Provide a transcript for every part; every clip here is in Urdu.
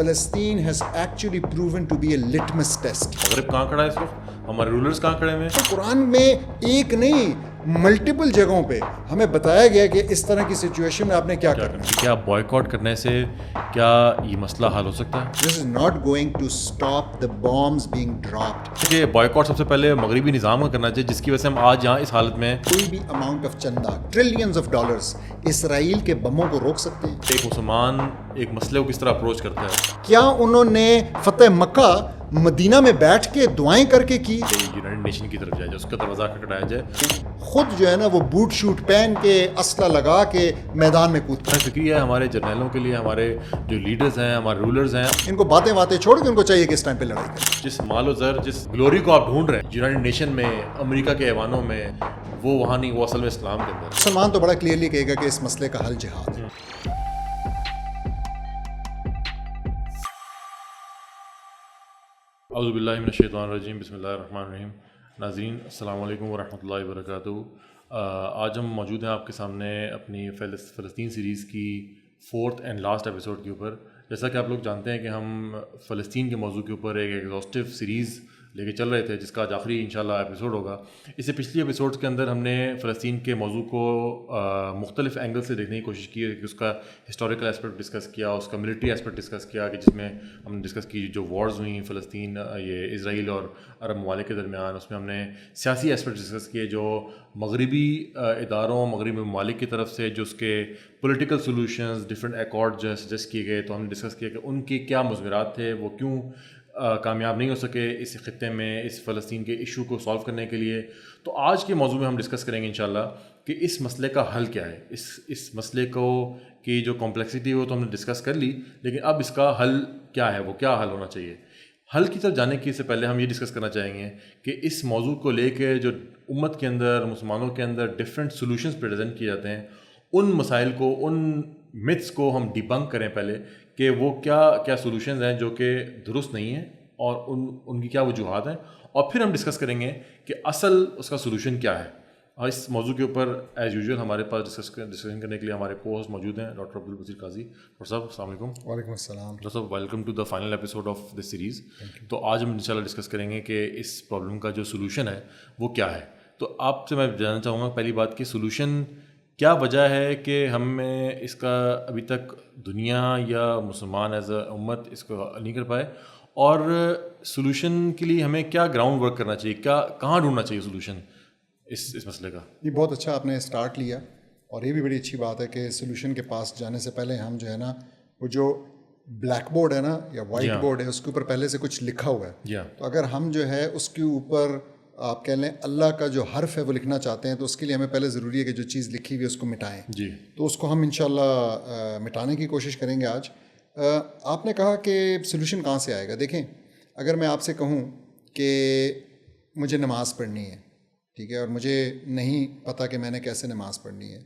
فلسطین has actually proven to be a litmus test. مغرب کہاں کھڑا ہے اس وقت؟ ہمارے رولرز کہاں کھڑے ہوئے ہیں؟ قرآن میں ایک نہیں ملٹیپل جگہوں پہ ہمیں بتایا گیا کہ اس طرح کی سچویشن میں آپ نے کیا کرنا ہے. کیا بوائیکاٹ کرنے سے کیا یہ مسئلہ حل ہو سکتا ہے؟ This is not going to stop the bombs being dropped. کہ بوائیکاٹ سب سے پہلے مغربی نظام کا کرنا چاہیے جس کی وجہ سے ہم آج یہاں اس حالت میں کوئی بھی اماؤنٹ آف چندہ ٹریلینز آف ڈالرز اسرائیل کے بموں کو روک سکتے ہیں. ایک مسلمان ایک مسئلے کو کس طرح اپروچ کرتا ہے. کیا انہوں نے فتح مکہ مدینہ میں بیٹھ کے دعائیں کر کے کی؟ یونائٹڈ نیشن کی طرف جائے، اس کا دروازہ کھٹکھٹایا جائے. خود جو ہے نا وہ بوٹ شوٹ پہن کے اسلحہ لگا کے میدان میں کودتا ہے. فکری ہے ہمارے جرنیلوں کے لیے، ہمارے جو لیڈرز ہیں، ہمارے رولرز ہیں. ان کو باتیں چھوڑ کے ان کو چاہیے کہ اس ٹائم پہ لڑائی کریں. جس مال و زر، جس گلوری کو آپ ڈھونڈ رہے ہیں یونائٹڈ نیشن میں، امریکہ کے ایوانوں میں، وہ وہاں نہیں، وہ اصل میں اسلام کے اندر. مسلمان تو بڑا کلیئرلی کہے گا کہ اس مسئلے کا حل جہاد ہے. اعوذ باللہ من الشیطان الرجیم، بسم اللہ الرحمن الرحیم. ناظرین السلام علیکم ورحمۃ اللہ وبرکاتہ. آج ہم موجود ہیں آپ کے سامنے اپنی فلسطین سیریز کی 4th اینڈ لاسٹ ایپیسوڈ کے اوپر. جیسا کہ آپ لوگ جانتے ہیں کہ ہم فلسطین کے موضوع کے اوپر ایک ایگزاسٹو سیریز لے کے چل رہے تھے جس کا آج آخری انشاءاللہ ایپیسوڈ ہوگا. اس سے پچھلی ایپیسوڈس کے اندر ہم نے فلسطین کے موضوع کو مختلف اینگل سے دیکھنے کی کوشش کی ہے کہ اس کا ہسٹوریکل ایسپیکٹ ڈسکس کیا، اس کا ملٹری ایسپیکٹ ڈسکس کیا، کہ جس میں ہم نے ڈسکس کی جو وارز ہوئیں فلسطین، یہ اسرائیل اور عرب ممالک کے درمیان. اس میں ہم نے سیاسی ایسپیکٹ ڈسکس کیے جو مغربی اداروں، مغربی ممالک کی طرف سے جو اس کے پولیٹیکل سولوشنز، ڈفرینٹ ایکارڈ جو سجیسٹ کیے گئے، تو ہم نے ڈسکس کیا کہ ان کے کیا مضمرات تھے، وہ کیوں کامیاب نہیں ہو سکے اس خطے میں اس فلسطین کے ایشو کو سالو کرنے کے لیے. تو آج کے موضوع میں ہم ڈسکس کریں گے انشاءاللہ کہ اس مسئلے کا حل کیا ہے. اس مسئلے کو کی جو کمپلیکسٹی وہ تو ہم نے ڈسکس کر لی، لیکن اب اس کا حل کیا ہے، وہ کیا حل ہونا چاہیے. حل کی طرف جانے کے سے پہلے ہم یہ ڈسکس کرنا چاہیں گے کہ اس موضوع کو لے کے جو امت کے اندر، مسلمانوں کے اندر ڈفرینٹ سولوشنز پریزنٹ کیے جاتے ہیں، ان مسائل کو، ان متس کو ہم ڈیبنک کریں پہلے کہ وہ کیا سولوشنز ہیں جو کہ درست نہیں ہیں اور ان کی کیا وجوہات ہیں، اور پھر ہم ڈسکس کریں گے کہ اصل اس کا سولوشن کیا ہے. اور اس موضوع کے اوپر ایز یوزول ہمارے پاس ڈسکشن کرنے کے لیے ہمارے کو ہوسٹ موجود ہیں ڈاکٹر عبدالبصیر قاضی. ڈاکٹر صاحب السلام علیکم. وعلیکم السلام. ڈاکٹر صاحب welcome to the final episode of this series. تو آج ہم انشاءاللہ ڈسکس کریں گے کہ اس پرابلم کا جو سولوشن ہے وہ کیا ہے. تو آپ سے میں جاننا چاہوں گا پہلی بات کہ سولوشن کیا وجہ ہے کہ ہمیں اس کا ابھی تک دنیا یا مسلمان ایز اے امت اس کو نہیں کر پائے، اور سولوشن کے لیے ہمیں کیا گراؤنڈ ورک کرنا چاہیے، کہاں ڈھونڈنا چاہیے سولوشن اس مسئلے کا. یہ بہت اچھا آپ نے اسٹارٹ لیا، اور یہ بھی بڑی اچھی بات ہے کہ سولوشن کے پاس جانے سے پہلے ہم جو ہے نا وہ جو بلیک بورڈ ہے نا یا وائٹ بورڈ ہے اس کے اوپر پہلے سے کچھ لکھا ہوا ہے. تو اگر ہم جو ہے اس کے اوپر آپ کہہ لیں اللہ کا جو حرف ہے وہ لکھنا چاہتے ہیں، تو اس کے لیے ہمیں پہلے ضروری ہے کہ جو چیز لکھی ہوئی ہے اس کو مٹائیں. تو اس کو ہم انشاءاللہ مٹانے کی کوشش کریں گے آج. آپ نے کہا کہ سولوشن کہاں سے آئے گا. دیکھیں، اگر میں آپ سے کہوں کہ مجھے نماز پڑھنی ہے، ٹھیک ہے، اور مجھے نہیں پتہ کہ میں نے کیسے نماز پڑھنی ہے،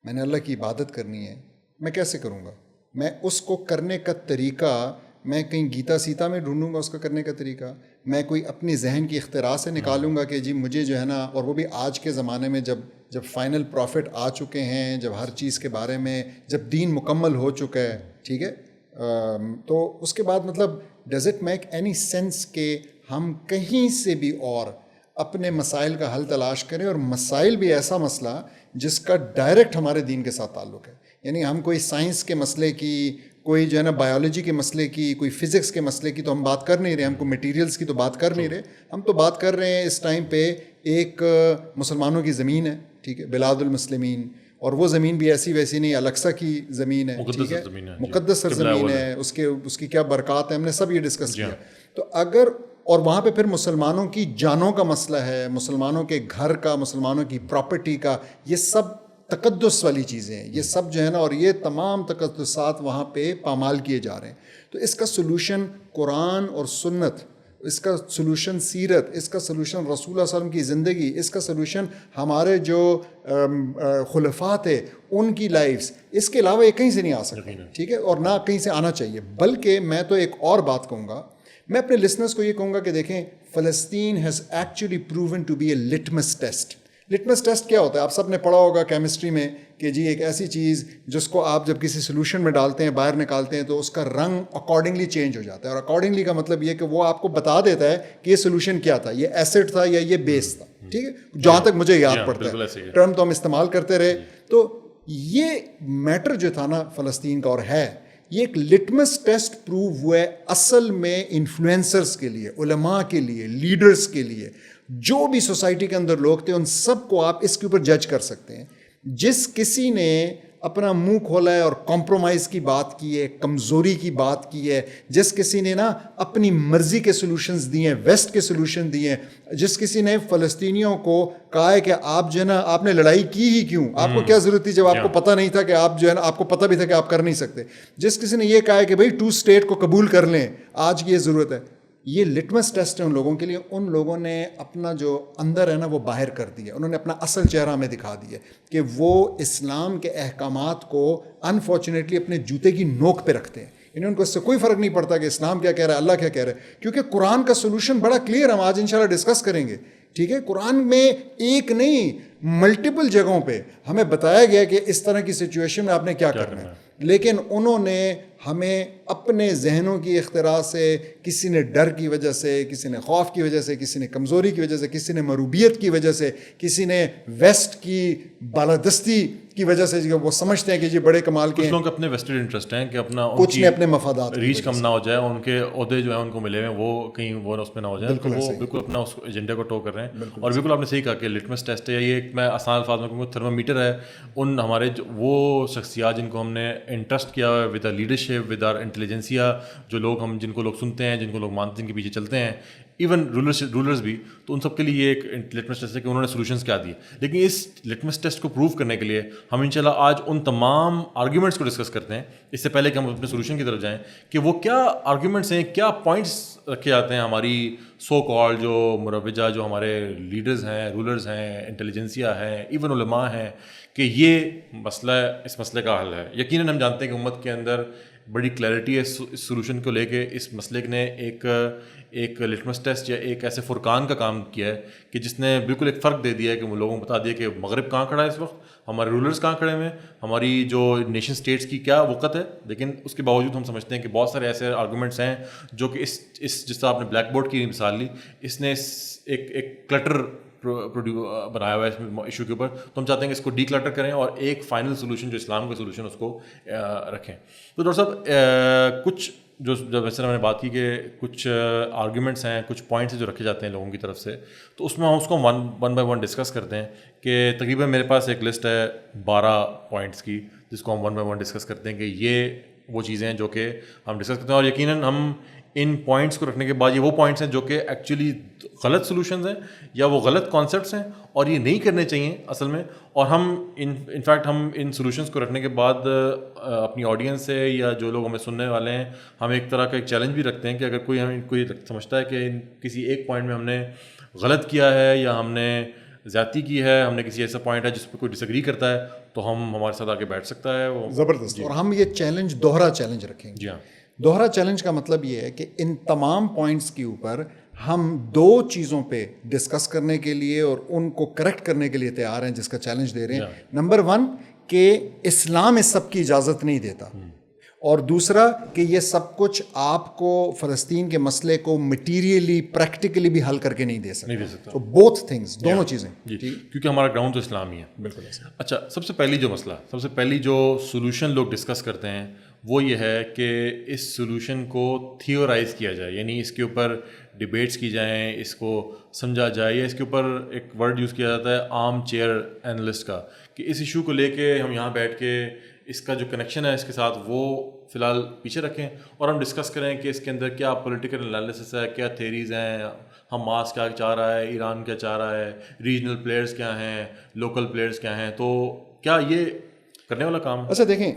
میں نے اللہ کی عبادت کرنی ہے، میں کیسے کروں گا؟ میں اس کو کرنے کا طریقہ میں کہیں گیتا سیتا میں ڈھونڈوں گا اس کا کرنے کا طریقہ، میں کوئی اپنی ذہن کی اختراع سے نکالوں گا کہ جی مجھے جو ہے نا، اور وہ بھی آج کے زمانے میں جب فائنل پروفٹ آ چکے ہیں، جب ہر چیز کے بارے میں، جب دین مکمل ہو چکا ہے، ٹھیک ہے، تو اس کے بعد مطلب does it make any sense کہ ہم کہیں سے بھی اور اپنے مسائل کا حل تلاش کریں، اور مسائل بھی ایسا مسئلہ جس کا ڈائریکٹ ہمارے دین کے ساتھ تعلق ہے. یعنی ہم کوئی سائنس کے مسئلے کی، کوئی جو ہے نا بایولوجی کے مسئلے کی، کوئی فزکس کے مسئلے کی تو ہم بات کر نہیں رہے، ہم کو میٹیریلز کی تو بات کر نہیں رہے. ہم تو بات کر رہے ہیں اس ٹائم پہ ایک مسلمانوں کی زمین ہے، ٹھیک ہے، بلاد المسلمین، اور وہ زمین بھی ایسی ویسی نہیں، الاقصی کی زمین ہے، ٹھیک ہے، مقدس سرزمین ہے، اس کی کیا برکات ہے، ہم نے سب یہ ڈسکس کیا. تو اگر اور وہاں پہ پھر مسلمانوں کی جانوں کا مسئلہ ہے، مسلمانوں کے گھر کا، مسلمانوں کی پراپرٹی کا، یہ سب تقدس والی چیزیں ہیں، یہ سب جو ہے نا، اور یہ تمام تقدسات وہاں پہ پامال کیے جا رہے ہیں. تو اس کا سولوشن قرآن اور سنت، اس کا سولوشن سیرت، اس کا سولوشن رسول اللہ صلی اللہ علیہ وسلم کی زندگی، اس کا سولوشن ہمارے جو خلفاء تھے ان کی لائفز، اس کے علاوہ یہ کہیں سے نہیں آ سکتا، ٹھیک ہے، اور نہ کہیں سے آنا چاہیے. بلکہ میں تو ایک اور بات کہوں گا، میں اپنے لسنرز کو یہ کہوں گا کہ دیکھیں، فلسطین has actually proven to be a litmus test. Litmus test کیا ہوتا ہے؟ آپ سب نے پڑھا ہوگا کیمسٹری میں کہ جی ایک ایسی چیز جس کو آپ جب کسی سولوشن میں ڈالتے ہیں، باہر نکالتے ہیں، تو اس کا رنگ اکارڈنگلی چینج ہو جاتا ہے. اور اکارڈنگلی کا مطلب یہ کہ وہ آپ کو بتا دیتا ہے کہ یہ سولوشن کیا تھا، یہ ایسڈ تھا یا یہ بیس تھا. ٹھیک ہے، جہاں تک مجھے یاد پڑتا ہے، ٹرم تو ہم استعمال کرتے رہے. تو یہ میٹر جو تھا نا فلسطین کا اور ہے، یہ ایک لٹمس ٹیسٹ پروو ہوا ہے اصل میں انفلوئنسرز کے لیے، علماء کے لیے، لیڈرز کے لیے، جو بھی سوسائٹی کے اندر لوگ تھے ان سب کو آپ اس کے اوپر جج کر سکتے ہیں. جس کسی نے اپنا منہ کھولا ہے اور کمپرومائز کی بات کی ہے، کمزوری کی بات کی ہے، جس کسی نے نا اپنی مرضی کے سلوشنز دیے ہیں، ویسٹ کے سلوشن دیے ہیں، جس کسی نے فلسطینیوں کو کہا ہے کہ آپ جو ہے نا آپ نے لڑائی کی ہی کیوں، آپ کو کیا ضرورت تھی جب آپ کو پتہ نہیں تھا کہ آپ جو ہے نا آپ کو پتہ بھی تھا کہ آپ کر نہیں سکتے. جس کسی نے یہ کہا ہے کہ بھائی 2 اسٹیٹ کو قبول کر لیں، آج کی یہ ضرورت ہے. یہ لٹمس ٹیسٹ ہے ان لوگوں کے لیے. ان لوگوں نے اپنا جو اندر ہے نا وہ باہر کر دیا، انہوں نے اپنا اصل چہرہ ہمیں دکھا دیا کہ وہ اسلام کے احکامات کو انفارچونیٹلی اپنے جوتے کی نوک پہ رکھتے ہیں. ان کو اس سے کوئی فرق نہیں پڑتا کہ اسلام کیا کہہ رہا ہے، اللہ کیا کہہ رہا ہے، کیونکہ قرآن کا سولوشن بڑا کلیئر ہم آج انشاءاللہ ڈسکس کریں گے. ٹھیک ہے، قرآن میں ایک نہیں ملٹیپل جگہوں پہ ہمیں بتایا گیا کہ اس طرح کی سچویشن میں آپ نے کیا کرنا ہے. لیکن انہوں نے ہمیں اپنے ذہنوں کی اختراع سے، کسی نے ڈر کی وجہ سے، کسی نے خوف کی وجہ سے، کسی نے کمزوری کی وجہ سے، کسی نے مروبیت کی وجہ سے، کسی نے ویسٹ کی بالادستی کی وجہ سے، وہ سمجھتے ہیں کہ جی بڑے کمال کے ہیں. کچھ لوگ اپنے ویسٹڈ انٹرسٹ ہیں کہ اپنا کچھ نے اپنے مفادات ریچ کم نہ ہو جائے، ان کے عہدے جو ہیں ان کو ملے ہوئے وہ کہیں وہ اس میں نہ ہو جائیں، تو وہ بالکل اپنا اس ایجنڈے کو ٹو کر رہے ہیں. اور بالکل آپ نے صحیح کہا کہ لٹمس ٹیسٹ ہے یہ ایک، میں آسان الفاظ میں کہوں گا تھرمامیٹر ہے ان ہمارے وہ شخصیات جن کو ہم نے انٹرسٹ کیا ہوا ہے with our leadership, with our intelligentsia, جو لوگ ہم جن کو لوگ سنتے ہیں، جن کو لوگ مانتے ہیں، جن کے پیچھے چلتے ہیں، ایون رولرز بھی. تو ان سب کے لیے یہ ایک لٹمس ٹیسٹ ہے کہ انہوں نے سولوشنس کیا دیے. لیکن اس لٹمس ٹیسٹ کو پروو کرنے کے لیے ہم انشاءاللہ آج ان تمام آرگیومنٹس کو ڈسکس کرتے ہیں، اس سے پہلے کہ ہم اپنے سولوشن کی طرف جائیں، کہ وہ کیا آرگیومنٹس ہیں، کیا پوائنٹس رکھے جاتے ہیں ہماری سو کال جو مروجہ جو ہمارے لیڈرز ہیں، رولرز ہیں، انٹیلیجنسیا ہیں، ایون علماء ہیں، کہ یہ مسئلہ، اس مسئلے کا حل ہے. یقیناً ہم جانتے ہیں کہ امت کے اندر بڑی کلیئرٹی ہے اس سولوشن کو لے کے. اس مسئلے نے ایک لٹمس ٹیسٹ یا ایک ایسے فرقان کا کام کیا ہے کہ جس نے بالکل ایک فرق دے دیا ہے، کہ وہ لوگوں کو بتا دیا کہ مغرب کہاں کھڑا ہے اس وقت، ہمارے رولرز کہاں کھڑے ہوئے ہیں، ہماری جو نیشن اسٹیٹس کی کیا وقت ہے. لیکن اس کے باوجود ہم سمجھتے ہیں کہ بہت سارے ایسے آرگومنٹس ہیں جو کہ اس جس طرح آپ نے بلیک بورڈ کی مثال لی، اس نے ایک کلٹر بنایا ہوا ہے اس ایشو کے اوپر. تو ہم چاہتے ہیں کہ اس کو ڈی کلٹر کریں اور ایک فائنل سولوشن جو اسلام کا سولوشن اس کو رکھیں. تو ڈاکٹر صاحب کچھ جو جب ویسے میں نے بات کی کہ کچھ آرگیومنٹس ہیں، کچھ پوائنٹس جو رکھے جاتے ہیں لوگوں کی طرف سے، تو اس میں ہم اس کو ون بائی ون ڈسکس کرتے ہیں. کہ تقریباً میرے پاس ایک لسٹ ہے 12 پوائنٹس کی، جس کو ہم ون بائی ون ڈسکس کرتے ہیں کہ یہ وہ چیزیں ہیں جو کہ ہم ڈسکس کرتے ہیں. اور یقیناً ہم ان پوائنٹس کو رکھنے کے بعد، یہ وہ پوائنٹس ہیں جو کہ ایکچولی غلط سولوشنز ہیں یا وہ غلط کانسیپٹس ہیں اور یہ نہیں کرنے چاہیے اصل میں. اور ہم انفیکٹ ہم ان سولوشنز کو رکھنے کے بعد اپنی آڈینس سے یا جو لوگ ہمیں سننے والے ہیں، ہم ایک طرح کا ایک چیلنج بھی رکھتے ہیں کہ اگر کوئی سمجھتا ہے کہ کسی ایک پوائنٹ میں ہم نے غلط کیا ہے یا ہم نے زیادتی کی ہے، ہم نے کسی ایسا پوائنٹ ہے جس پہ کوئی ڈس ایگری کرتا ہے، تو ہم ہمارے ساتھ آگے بیٹھ سکتا ہے. وہ زبردست. اور ہم یہ چیلنج دوہرا چیلنج رکھیں گے. جی ہاں، دوہرا چیلنج کا مطلب یہ ہے کہ ان تمام پوائنٹس کے اوپر ہم 2 چیزوں پہ ڈسکس کرنے کے لیے اور ان کو کریکٹ کرنے کے لیے تیار ہیں، جس کا چیلنج دے رہے ہیں. نمبر 1 کہ اسلام اس سب کی اجازت نہیں دیتا، اور دوسرا کہ یہ سب کچھ آپ کو فلسطین کے مسئلے کو مٹیریلی پریکٹیکلی بھی حل کر کے نہیں دے سکتا. تو بوتھ تھنگس، دونوں چیزیں. جی، کیونکہ ہمارا گراؤنڈ تو اسلام ہی ہے. بالکل ایسا. اچھا، سب سے پہلی جو سولوشن لوگ ڈسکس کرتے ہیں وہ یہ ہے کہ اس سولوشن کو تھیورائز کیا جائے، یعنی اس کے اوپر ڈبیٹس کی جائیں، اس کو سمجھا جائے، یا اس کے اوپر ایک ورڈ یوز کیا جاتا ہے آرم چیئر اینالسٹ کا، کہ اس ایشو کو لے کے ہم یہاں بیٹھ کے اس کا جو کنیکشن ہے اس کے ساتھ وہ فی الحال پیچھے رکھیں اور ہم ڈسکس کریں کہ اس کے اندر کیا پولیٹیکل انالیسس ہے، کیا تھیریز ہیں، حماس کیا چاہ رہا ہے، ایران کیا چاہ رہا ہے، ریجنل پلیئرز کیا ہیں، لوکل پلیئرز کیا ہیں. تو کیا یہ کرنے والا کام؟ اچھا دیکھیں،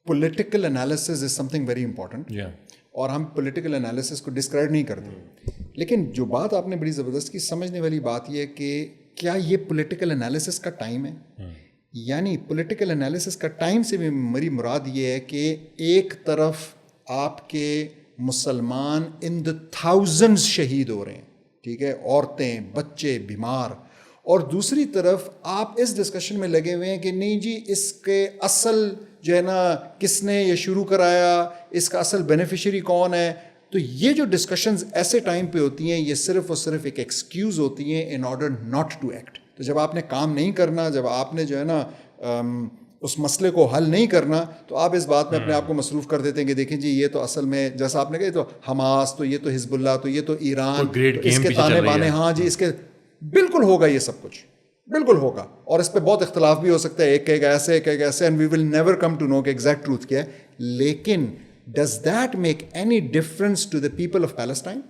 پولیٹیکل انالیسس از سم تھنگ ویری امپورٹنٹ، اور ہم پولیٹیکل انالیسس کو ڈسکریڈ نہیں کرتے. لیکن جو بات آپ نے بڑی زبردست کی، سمجھنے والی بات یہ ہے کہ کیا یہ پولیٹیکل انالیسس کا ٹائم ہے؟ یعنی پولیٹیکل انالیسس کا ٹائم سے بھی میری مراد یہ ہے کہ ایک طرف آپ کے مسلمان ان دا تھاؤزنڈز شہید ہو رہے ہیں، ٹھیک ہے، عورتیں، بچے، بیمار، اور دوسری طرف آپ اس ڈسکشن میں لگے ہوئے ہیں کہ نہیں جی اس کے اصل جو ہے نا کس نے یہ شروع کرایا, اس کا اصل بینیفیشری کون ہے. تو یہ جو ڈسکشنز ایسے ٹائم پہ ہوتی ہیں یہ صرف اور صرف ایک ایکسکیوز ہوتی ہیں in order not to act. تو جب آپ نے کام نہیں کرنا, جب آپ نے جو ہے نا اس مسئلے کو حل نہیں کرنا, تو آپ اس بات میں اپنے آپ کو مصروف کر دیتے ہیں کہ دیکھیں جی یہ تو اصل میں جیسا آپ نے کہا تو حماس, تو یہ تو حزب اللہ, تو یہ تو ایران, اس کے تانے بانے, ہاں جی اس کے بالکل ہوگا, یہ سب کچھ بالکل ہوگا. اور اس پہ بہت اختلاف بھی ہو سکتا ہے, ایک کہے گا ایسے, ایک کہے گا ایسے, and we will never come to know کہ ایگزیکٹ ٹروتھ کیا ہے. لیکن does that make any difference to the people of Palestine?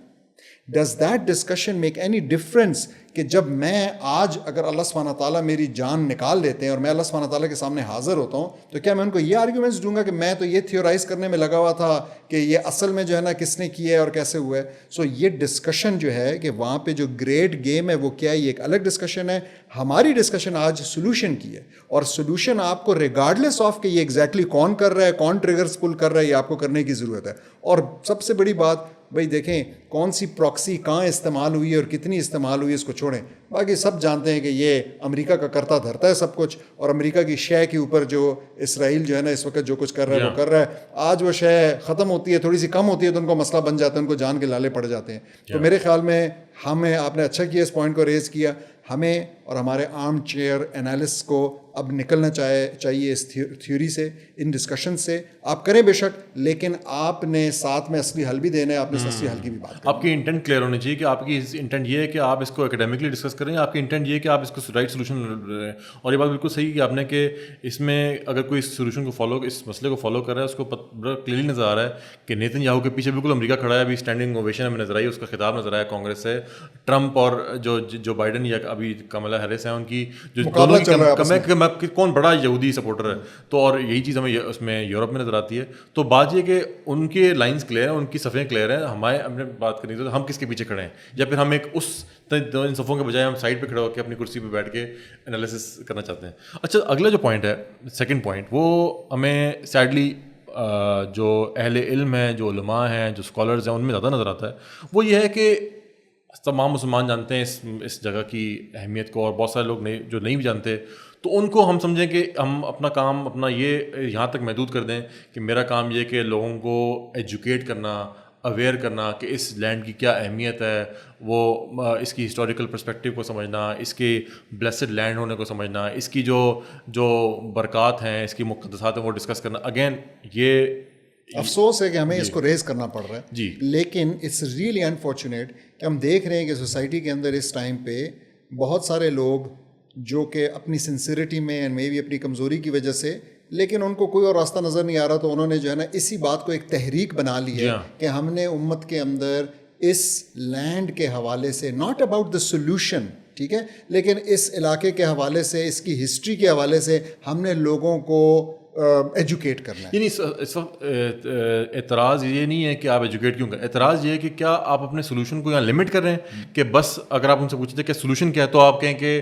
Does that discussion make any difference کہ جب میں آج اگر اللہ سبحانہ تعالیٰ میری جان نکال دیتے ہیں اور میں اللہ سبحانہ تعالیٰ کے سامنے حاضر ہوتا ہوں, تو کیا میں ان کو یہ آرگیومنٹس دوں گا کہ میں تو یہ تھیورائز کرنے میں لگا ہوا تھا کہ یہ اصل میں جو ہے نا کس نے کیا ہے اور کیسے ہوا ہے. سو یہ ڈسکشن جو ہے کہ وہاں پہ جو گریٹ گیم ہے وہ کیا ہے, یہ ایک الگ ڈسکشن ہے. ہماری ڈسکشن آج سولوشن کی ہے, اور سولوشن آپ کو ریگارڈلیس آف کہ یہ ایگزیکٹلی کون کر رہا ہے, کون ٹریگرز پل کر رہا ہے, یہ آپ کو کرنے کی ضرورت ہے. اور سب سے بڑی بات بھائی دیکھیں کون سی پراکسی کہاں استعمال ہوئی ہے اور کتنی استعمال ہوئی ہے اس کو چھوڑیں. باقی سب جانتے ہیں کہ یہ امریکہ کا کرتا دھرتا ہے سب کچھ, اور امریکہ کی شے کے اوپر جو اسرائیل جو ہے نا اس وقت جو کچھ کر رہا ہے وہ کر رہا ہے. آج وہ شے ختم ہوتی ہے, تھوڑی سی کم ہوتی ہے تو ان کو مسئلہ بن جاتا ہے, ان کو جان کے لالے پڑ جاتے ہیں. تو میرے خیال میں ہمیں, آپ نے اچھا کیا اس پوائنٹ کو ریز کیا, ہمیں اور ہمارے آرم چیئر انالسٹ کو اب نکلنا چاہیے اس تھیوری سے, ان ڈسکشن سے. آپ کریں بے شک, لیکن آپ نے ساتھ میں اصلی حل بھی دینا ہے, آپ نے اصلی حل کی بھی بات. آپ کی انٹینٹ کلیئر ہونی چاہیے کہ آپ کی انٹینٹ یہ ہے کہ آپ اس کو اکیڈیمکلی ڈسکس کریں, آپ کی انٹینٹ یہ ہے کہ آپ اس کو رائٹ سولوشن. اور یہ بات بالکل صحیح کہ آپ نے کہ اس میں اگر کوئی اس سولوشن کو فالو, اس مسئلے کو فالو کر رہا ہے, اس کو کلیئرلی نظر آ رہا ہے کہ نیتن یاہو کے پیچھے بالکل امریکہ کھڑا ہے. ابھی اسٹینڈنگ اوویشن ہمیں نظر آئی, اس کا خطاب نظر آیا کانگریس سے. ٹرمپ اور جو بائیڈن یا ابھی کملا ہیرس ہیں, ان کی جو دونوں کی کون بڑا یہودی سپورٹر ہے. تو اور یہی چیز ہمیں اس میں یورپ میں نظر آتی ہے. تو بات یہ کہ ان کے لائنس کلیئر ہیں, ان کی صفیں کلیئر ہیں. ہمیں اپنے بات کرنی تو ہم کس کے پیچھے کھڑے ہیں, یا پھر ہم ایک اس ان صفوں کے بجائے ہم سائڈ پہ کھڑے ہو کے اپنی کرسی پہ بیٹھ کے انالیسس کرنا چاہتے ہیں. اچھا, اگلا جو پوائنٹ ہے, سیکنڈ پوائنٹ, وہ ہمیں سیڈلی جو اہل علم ہیں, جو علماء ہیں, جو اسکالرز ہیں, ان میں زیادہ نظر آتا ہے. وہ یہ ہے کہ تمام مسلمان جانتے ہیں اس جگہ کی اہمیت کو, اور بہت سارے لوگ جو نہیں بھی جانتے, تو ان کو ہم سمجھیں کہ ہم اپنا کام اپنا یہ یہاں تک محدود کر دیں کہ میرا کام یہ کہ لوگوں کو ایجوکیٹ کرنا, اویئر کرنا کہ اس لینڈ کی کیا اہمیت ہے, وہ اس کی ہسٹوریکل پرسپیکٹیو کو سمجھنا, اس کے بلیسڈ لینڈ ہونے کو سمجھنا, اس کی جو برکات ہیں, اس کی مقدسات ہیں, وہ ڈسکس کرنا. اگین یہ افسوس ہے کہ ہمیں اس کو ریز کرنا پڑ رہا ہے جی, لیکن اٹس ریئلی انفارچونیٹ کہ ہم دیکھ رہے ہیں کہ سوسائٹی کے اندر اس ٹائم پہ بہت سارے لوگ جو کہ اپنی سنسیریٹی میں اینڈ مے بی اپنی کمزوری کی وجہ سے, لیکن ان کو کوئی اور راستہ نظر نہیں آ رہا, تو انہوں نے جو ہے نا اسی بات کو ایک تحریک بنا لی ہے کہ ہم نے امت کے اندر اس لینڈ کے حوالے سے, ناٹ اباؤٹ دا سولوشن, ٹھیک ہے, لیکن اس علاقے کے حوالے سے, اس کی ہسٹری کے حوالے سے ہم نے لوگوں کو ایجوکیٹ کرنا ہے. یعنی اس وقت اعتراض یہ نہیں ہے کہ آپ ایجوکیٹ کیوں کریں, اعتراض یہ ہے کہ کیا آپ اپنے سولوشن کو یہاں لمٹ کر رہے ہیں کہ بس اگر آپ ان سے پوچھتے کہ سولوشن کیا ہے تو آپ کہیں کہ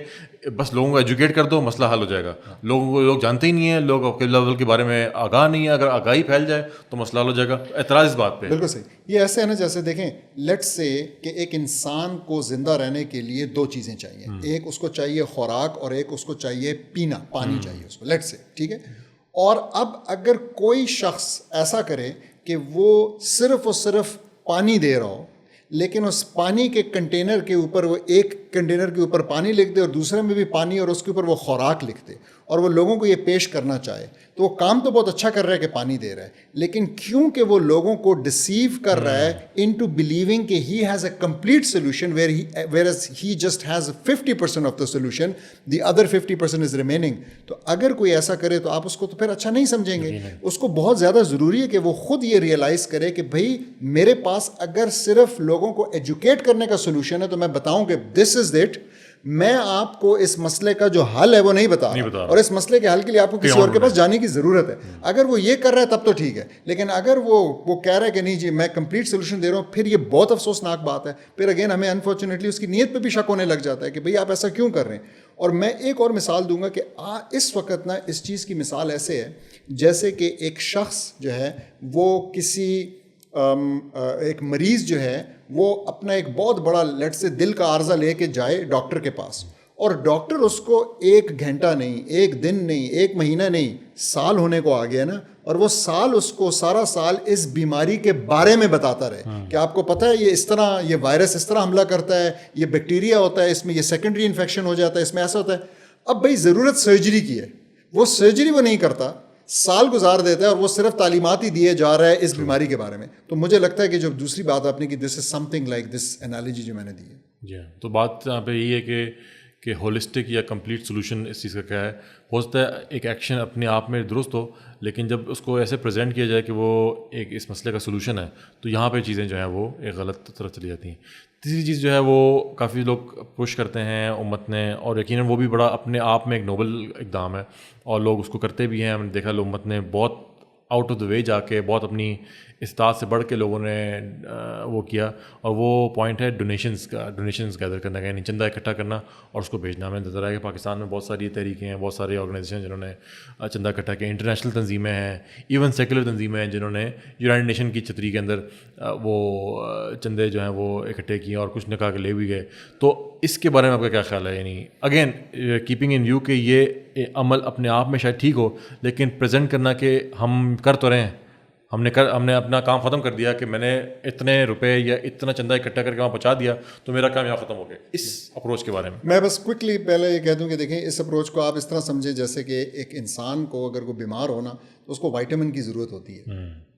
بس لوگوں کو ایجوکیٹ کر دو, مسئلہ حل ہو جائے گا. لوگ جانتے ہی نہیں ہیں, لوگ عقیدہ لیول کے بارے میں آگاہ نہیں ہے, اگر آگاہی پھیل جائے تو مسئلہ حل ہو جائے گا. اعتراض اس بات پہ بالکل صحیح. یہ ایسے ہے نا جیسے دیکھیں, لیٹس سے کہ ایک انسان کو زندہ رہنے کے لیے دو چیزیں چاہیے, ایک اس کو چاہیے خوراک اور ایک اس کو چاہیے پینا, پانی چاہیے اس کو, لیٹس سے, ٹھیک ہے. اور اب اگر کوئی شخص ایسا کرے کہ وہ صرف اور صرف پانی دے رہا ہو, لیکن اس پانی کے کنٹینر کے اوپر وہ ایک کنٹینر کے اوپر پانی لکھ دے اور دوسرے میں بھی پانی اور اس کے اوپر وہ خوراک لکھ دے, اور وہ لوگوں کو یہ پیش کرنا چاہے, تو وہ کام تو بہت اچھا کر رہا ہے کہ پانی دے رہا ہے, لیکن کیونکہ وہ لوگوں کو ڈسیو کر رہا ہے انٹو بلیونگ کہ he has a complete solution whereas he just has 50% of the solution, the other 50% is remaining. تو اگر کوئی ایسا کرے تو آپ اس کو تو پھر اچھا نہیں سمجھیں گے. اس کو بہت زیادہ ضروری ہے کہ وہ خود یہ ریئلائز کرے کہ بھائی میرے پاس اگر صرف لوگوں کو ایجوکیٹ کرنے کا سولوشن ہے تو میں بتاؤں کہ دس از اٹ, میں آپ کو اس مسئلے کا جو حل ہے وہ نہیں بتا رہا, اور اس مسئلے کے حل کے لیے آپ کو کسی اور کے پاس جانے کی ضرورت ہے. اگر وہ یہ کر رہا ہے تب تو ٹھیک ہے, لیکن اگر وہ کہہ رہا ہے کہ نہیں جی میں کمپلیٹ سولوشن دے رہا ہوں, پھر یہ بہت افسوسناک بات ہے. پھر اگین ہمیں انفارچونیٹلی اس کی نیت پہ بھی شک ہونے لگ جاتا ہے کہ بھئی آپ ایسا کیوں کر رہے ہیں. اور میں ایک اور مثال دوں گا کہ اس وقت نا اس چیز کی مثال ایسے ہے جیسے کہ ایک شخص جو ہے وہ کسی ایک مریض جو ہے وہ اپنا ایک بہت بڑا لیٹ سے دل کا عارضہ لے کے جائے ڈاکٹر کے پاس, اور ڈاکٹر اس کو 1 گھنٹہ نہیں, 1 دن نہیں, 1 مہینہ نہیں, سال ہونے کو آ گیا نا, اور وہ سال اس کو سارا سال اس بیماری کے بارے میں بتاتا رہے کہ آپ کو پتہ ہے یہ اس طرح, یہ وائرس اس طرح حملہ کرتا ہے, یہ بیکٹیریا ہوتا ہے, اس میں یہ سیکنڈری انفیکشن ہو جاتا ہے, اس میں ایسا ہوتا ہے. اب بھائی ضرورت سرجری کی ہے, وہ سرجری وہ نہیں کرتا, سال گزار دیتا ہے اور وہ صرف تعلیمات ہی دیے جا رہا ہے اس بیماری کے بارے میں. تو مجھے لگتا ہے کہ جو دوسری بات آپ نے کی, this is something like this analogy جو میں نے دی ہے. جی ہاں, تو بات یہاں پہ یہی ہے کہ ہولسٹک یا کمپلیٹ سولوشن اس چیز کا کیا ہے. ہو سکتا ہے ایک ایکشن اپنے آپ میں درست ہو, لیکن جب اس کو ایسے پریزنٹ کیا جائے کہ وہ ایک اس مسئلے کا سولوشن ہے, تو یہاں پہ چیزیں جو ہیں وہ ایک غلط طرف چلی جاتی ہیں. تیسری چیز جو ہے وہ کافی لوگ پش کرتے ہیں امت نے, اور یقیناً وہ بھی بڑا اپنے آپ میں ایک نوبل اقدام ہے, اور لوگ اس کو کرتے بھی ہیں. ہم نے دیکھا امت نے بہت آؤٹ آف دا وے جا کے, بہت اپنی استطاعت سے بڑھ کے لوگوں نے وہ کیا, اور وہ پوائنٹ ہے ڈونیشنز گیدر کرنے کا, یعنی چندہ اکٹھا کرنا اور اس کو بھیجنا. ہمیں نظر آیا کہ پاکستان میں بہت ساری تحریکیں ہیں, بہت ساری آرگنائزیشن جنہوں نے چندہ اکٹھا کیا, انٹرنیشنل تنظیمیں ہیں, ایون سیکولر تنظیمیں ہیں جنہوں نے یونائٹڈ نیشن کی چھتری کے اندر وہ چندے جو ہیں وہ اکٹھے کیے اور کچھ نکاح کے لے بھی گئے. تو اس کے بارے میں آپ کا کیا خیال ہے؟ یعنی اگین کیپنگ ان ویو کہ یہ عمل اپنے آپ میں شاید ٹھیک ہو, لیکن پریزنٹ کرنا کہ ہم کر تو رہے ہیں, ہم نے اپنا کام ختم کر دیا کہ میں نے اتنے روپے یا اتنا چندہ اکٹھا کر کے وہاں پہنچا دیا تو میرا کام یہاں ختم ہو گیا. اس اپروچ کے بارے میں بس کوئکلی پہلے یہ کہہ دوں کہ دیکھیں اس اپروچ کو آپ اس طرح سمجھیں جیسے کہ ایک انسان کو اگر کوئی بیمار ہونا تو اس کو وائٹامن کی ضرورت ہوتی ہے,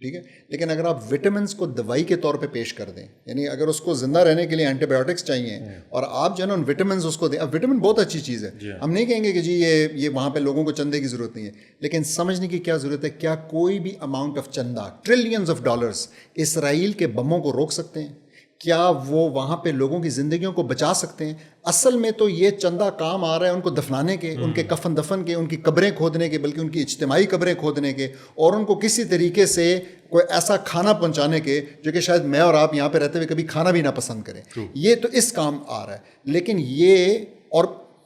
ٹھیک ہے, لیکن اگر آپ وٹامنس کو دوائی کے طور پہ پیش کر دیں, یعنی اگر اس کو زندہ رہنے کے لیے اینٹی بایوٹکس چاہیے اور آپ جو ہے نا ان وٹامنس اس کو دیں. اب وٹامن بہت اچھی چیز ہے, ہم نہیں کہیں گے کہ جی یہ وہاں پہ لوگوں کو چندے کی ضرورت نہیں ہے, لیکن سمجھنے کی کیا ضرورت ہے, کیا کوئی بھی اماؤنٹ آف چندہ ٹریلینز آف ڈالرز اسرائیل کے بموں کو روک سکتے ہیں؟ کیا وہ وہاں پہ لوگوں کی زندگیوں کو بچا سکتے ہیں؟ اصل میں تو یہ چندہ کام آ رہا ہے ان کو دفنانے کے, ان کے کفن دفن کے, ان کی قبریں کھودنے کے, بلکہ ان کی اجتماعی قبریں کھودنے کے, اور ان کو کسی طریقے سے کوئی ایسا کھانا پہنچانے کے جو کہ شاید میں اور آپ یہاں پہ رہتے ہوئے کبھی کھانا بھی نہ پسند کریں. یہ تو اس کام آ رہا ہے, لیکن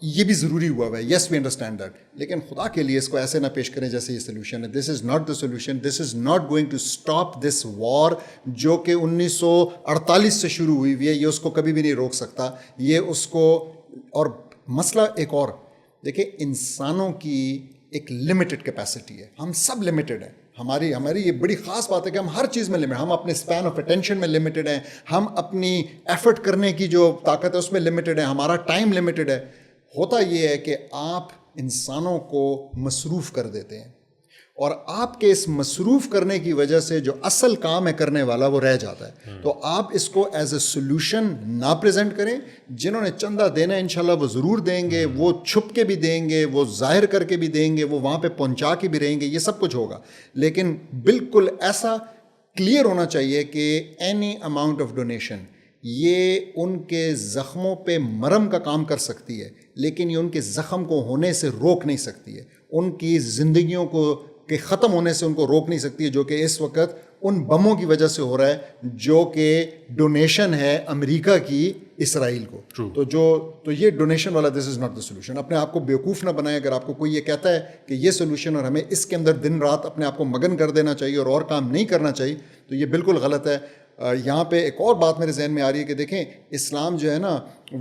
یہ بھی ضروری ہوا ہے, یس وی انڈرسٹینڈ دیٹ, لیکن خدا کے لیے اس کو ایسے نہ پیش کریں جیسے یہ سولوشن ہے. This is not the solution, this is not going to stop this war جو کہ 1948 سے شروع ہوئی ہوئی ہے, یہ اس کو کبھی بھی نہیں روک سکتا. یہ اس کو, اور مسئلہ ایک اور دیکھیں, انسانوں کی ایک لمیٹڈ کیپیسٹی ہے, ہم سب لمیٹڈ ہیں. ہماری یہ بڑی خاص بات ہے کہ ہم ہر چیز میں لمیٹڈ, ہم اپنے اسپین آف اٹینشن میں لمیٹڈ ہیں, ہم اپنی ایفرٹ کرنے کی جو طاقت ہے اس میں لمیٹڈ ہے, ہمارا ٹائم لمیٹڈ ہے. ہوتا یہ ہے کہ آپ انسانوں کو مصروف کر دیتے ہیں, اور آپ کے اس مصروف کرنے کی وجہ سے جو اصل کام ہے کرنے والا وہ رہ جاتا ہے. تو آپ اس کو ایز اے سولوشن نہ پریزنٹ کریں. جنہوں نے چندہ دینا ہے انشاءاللہ وہ ضرور دیں گے, وہ چھپ کے بھی دیں گے, وہ ظاہر کر کے بھی دیں گے, وہ وہاں پہ پہنچا کے بھی رہیں گے, یہ سب کچھ ہوگا. لیکن بالکل ایسا کلیئر ہونا چاہیے کہ اینی اماؤنٹ آف ڈونیشن یہ ان کے زخموں پہ مرہم کا کام کر سکتی ہے, لیکن یہ ان کے زخم کو ہونے سے روک نہیں سکتی ہے, ان کی زندگیوں کو کے ختم ہونے سے ان کو روک نہیں سکتی ہے, جو کہ اس وقت ان بموں کی وجہ سے ہو رہا ہے جو کہ ڈونیشن ہے امریکہ کی اسرائیل کو. تو یہ ڈونیشن والا دس از ناٹ دا سولوشن. اپنے آپ کو بیوقوف نہ بنائیں. اگر آپ کو کوئی یہ کہتا ہے کہ یہ سولوشن اور ہمیں اس کے اندر دن رات اپنے آپ کو مگن کر دینا چاہیے اور کام نہیں کرنا چاہیے, تو یہ بالکل غلط ہے. یہاں پہ ایک اور بات میرے ذہن میں آ رہی ہے کہ دیکھیں اسلام جو ہے نا